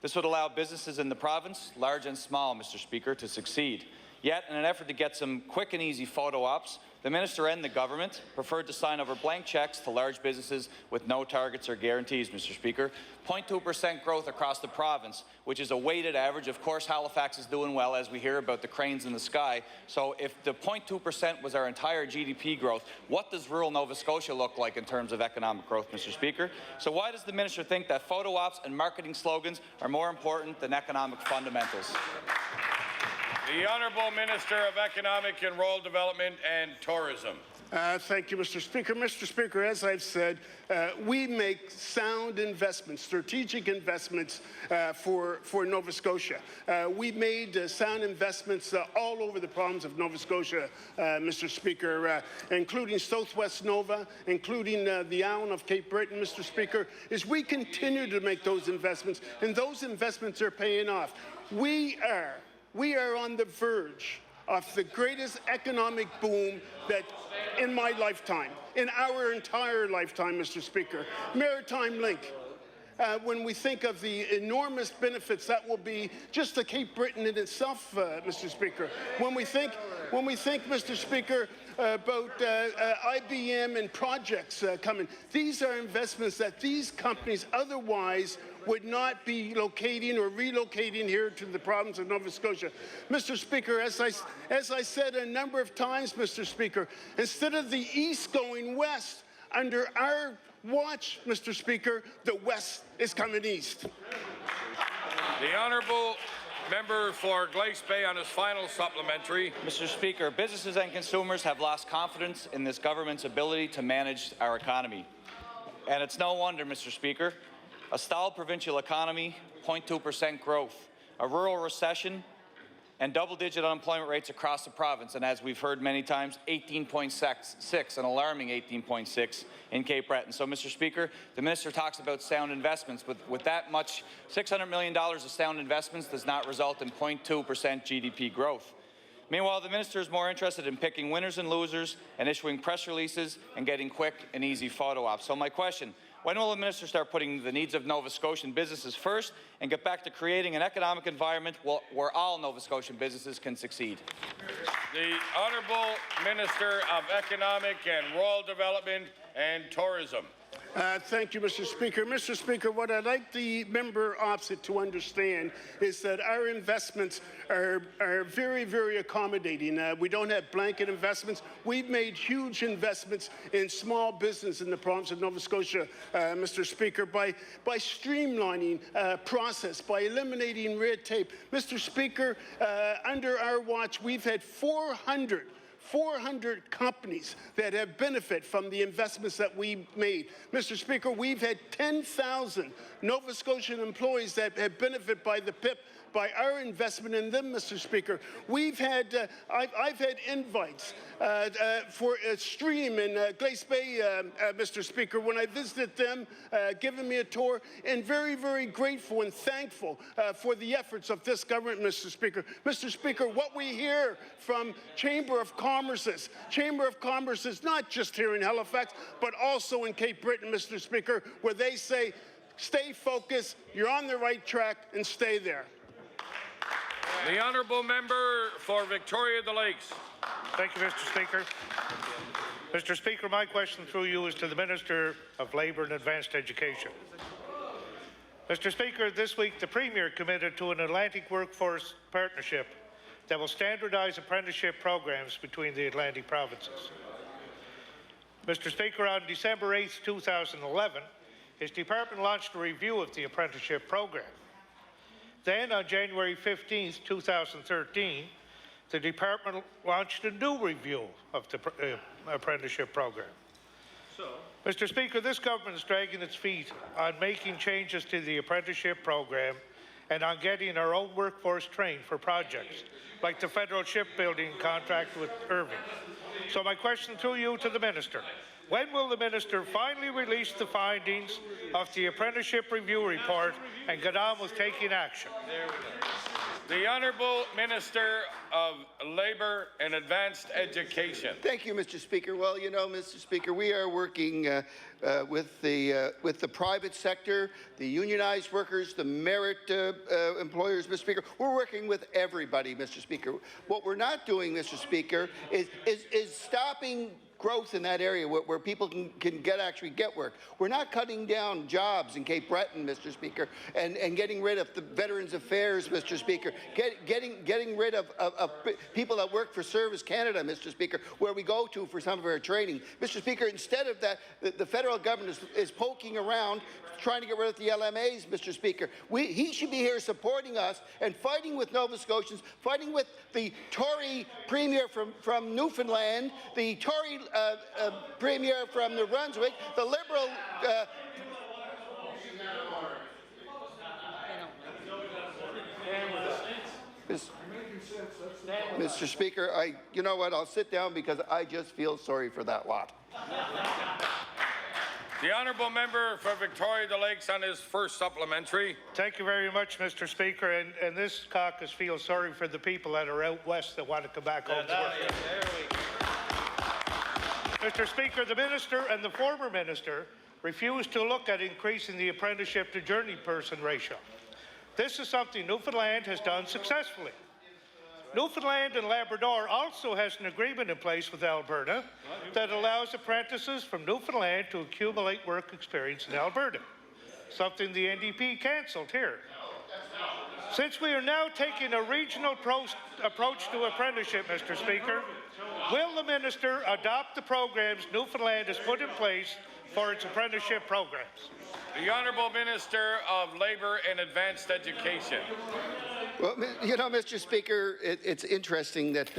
This would allow businesses in the province, large and small, Mr. Speaker, to succeed. Yet, in an effort to get some quick and easy photo ops, the minister and the government preferred to sign over blank checks to large businesses with no targets or guarantees, Mr. Speaker. 0.2% growth across the province, which is a weighted average. Of course, Halifax is doing well, as we hear about the cranes in the sky. So if the 0.2% was our entire GDP growth, what does rural Nova Scotia look like in terms of economic growth, Mr. Speaker? So why does the minister think that photo ops and marketing slogans are more important than economic fundamentals? The Honourable Minister of Economic and Rural Development and Tourism. Thank you, Mr. Speaker. Mr. Speaker, as I've said, we make sound investments, strategic investments for Nova Scotia. We made sound investments all over the province of Nova Scotia, Mr. Speaker, including Southwest Nova, including the island of Cape Breton, Mr. Speaker, as we continue to make those investments, and those investments are paying off. We are on the verge of the greatest economic boom that in my lifetime, in our entire lifetime, Mr. Speaker. Maritime Link. When we think of the enormous benefits that will be just to Cape Breton in itself, Mr. Speaker. When we think when we think, Mr. Speaker, about IBM and projects coming, these are investments that these companies otherwise would not be locating or relocating here to the province of Nova Scotia. Mr. Speaker, as I said a number of times, Mr. Speaker, instead of the east going west, under our watch, Mr. Speaker, the west is coming east. The honourable member for Glace Bay on his final supplementary. Mr. Speaker, businesses and consumers have lost confidence in this government's ability to manage our economy. And it's no wonder, Mr. Speaker. A stalled provincial economy, 0.2% growth, a rural recession, and double-digit unemployment rates across the province, and as we've heard many times, 18.6, an alarming 18.6 in Cape Breton. So, Mr. Speaker, the minister talks about sound investments. With that much, $600 million of sound investments does not result in 0.2% GDP growth. Meanwhile, the minister is more interested in picking winners and losers and issuing press releases and getting quick and easy photo ops. So my question, when will the minister start putting the needs of Nova Scotian businesses first and get back to creating an economic environment where all Nova Scotian businesses can succeed? The Honourable Minister of Economic and Rural Development and Tourism. Thank you, Mr. Speaker. Mr. Speaker, what I'd like the member opposite to understand is that our investments are very, very accommodating. We don't have blanket investments. We've made huge investments in small business in the province of Nova Scotia, Mr. Speaker, by streamlining process, by eliminating red tape. Mr. Speaker, under our watch, we've had 400 companies that have benefited from the investments that we made. Mr. Speaker, we've had 10,000 Nova Scotian employees that have benefited by the PIP, by our investment in them, Mr. Speaker. We've had, I've had invites for a stream in Glace Bay, Mr. Speaker, when I visited them, giving me a tour, and very, very grateful and thankful for the efforts of this government, Mr. Speaker. Mr. Speaker, what we hear from Chamber of Commerce's, not just here in Halifax, but also in Cape Breton, Mr. Speaker, where they say, stay focused, you're on the right track, and stay there. The honourable member for Victoria the Lakes. Thank you, Mr. Speaker. Mr. Speaker, my question through you is to the Minister of Labour and Advanced Education. Mr. Speaker, this week the Premier committed to an Atlantic workforce partnership that will standardise apprenticeship programs between the Atlantic provinces. Mr. Speaker, on December 8, 2011, his department launched a review of the apprenticeship program. Then, on January 15, 2013, the department launched a new review of the apprenticeship program. Mr. Speaker, this government is dragging its feet on making changes to the apprenticeship program and on getting our own workforce trained for projects like the federal shipbuilding contract with Irving. So my question to you, to the Minister, when will the Minister finally release the findings of the apprenticeship review report and get on with taking action? The Honourable Minister of Labour and Advanced Education. Thank you, Mr. Speaker. Well, you know, Mr. Speaker, we are working with the private sector, the unionized workers, the merit employers, Mr. Speaker. We're working with everybody, Mr. Speaker. What we're not doing, Mr. Speaker, is stopping growth in that area where people can actually get work. We're not cutting down jobs in Cape Breton, Mr. Speaker, and getting rid of the Veterans Affairs, Mr. Speaker, getting rid of people that work for Service Canada, Mr. Speaker, where we go to for some of our training. Mr. Speaker, instead of that, the federal government is poking around trying to get rid of the LMAs, Mr. Speaker. He should be here supporting us and fighting with Nova Scotians, fighting with the Tory Premier from Newfoundland, the Tory Premier from New Brunswick, the Liberal Mr. Speaker, you know what, I'll sit down because I just feel sorry for that lot. The Honourable Member for Victoria the Lakes on his first supplementary. Thank you very much, Mr. Speaker. And this caucus feels sorry for the people that are out west that want to come back home to work. Mr. Speaker, the Minister and the former Minister refused to look at increasing the apprenticeship to journey person ratio. This is something Newfoundland has done successfully. Newfoundland and Labrador also has an agreement in place with Alberta that allows apprentices from Newfoundland to accumulate work experience in Alberta, something the NDP cancelled here. Since we are now taking a regional approach to apprenticeship, Mr. Speaker, will the minister adopt the programs Newfoundland has put in place for its apprenticeship programs? The Honourable Minister of Labour and Advanced Education. Well, you know, Mr. Speaker, it's interesting that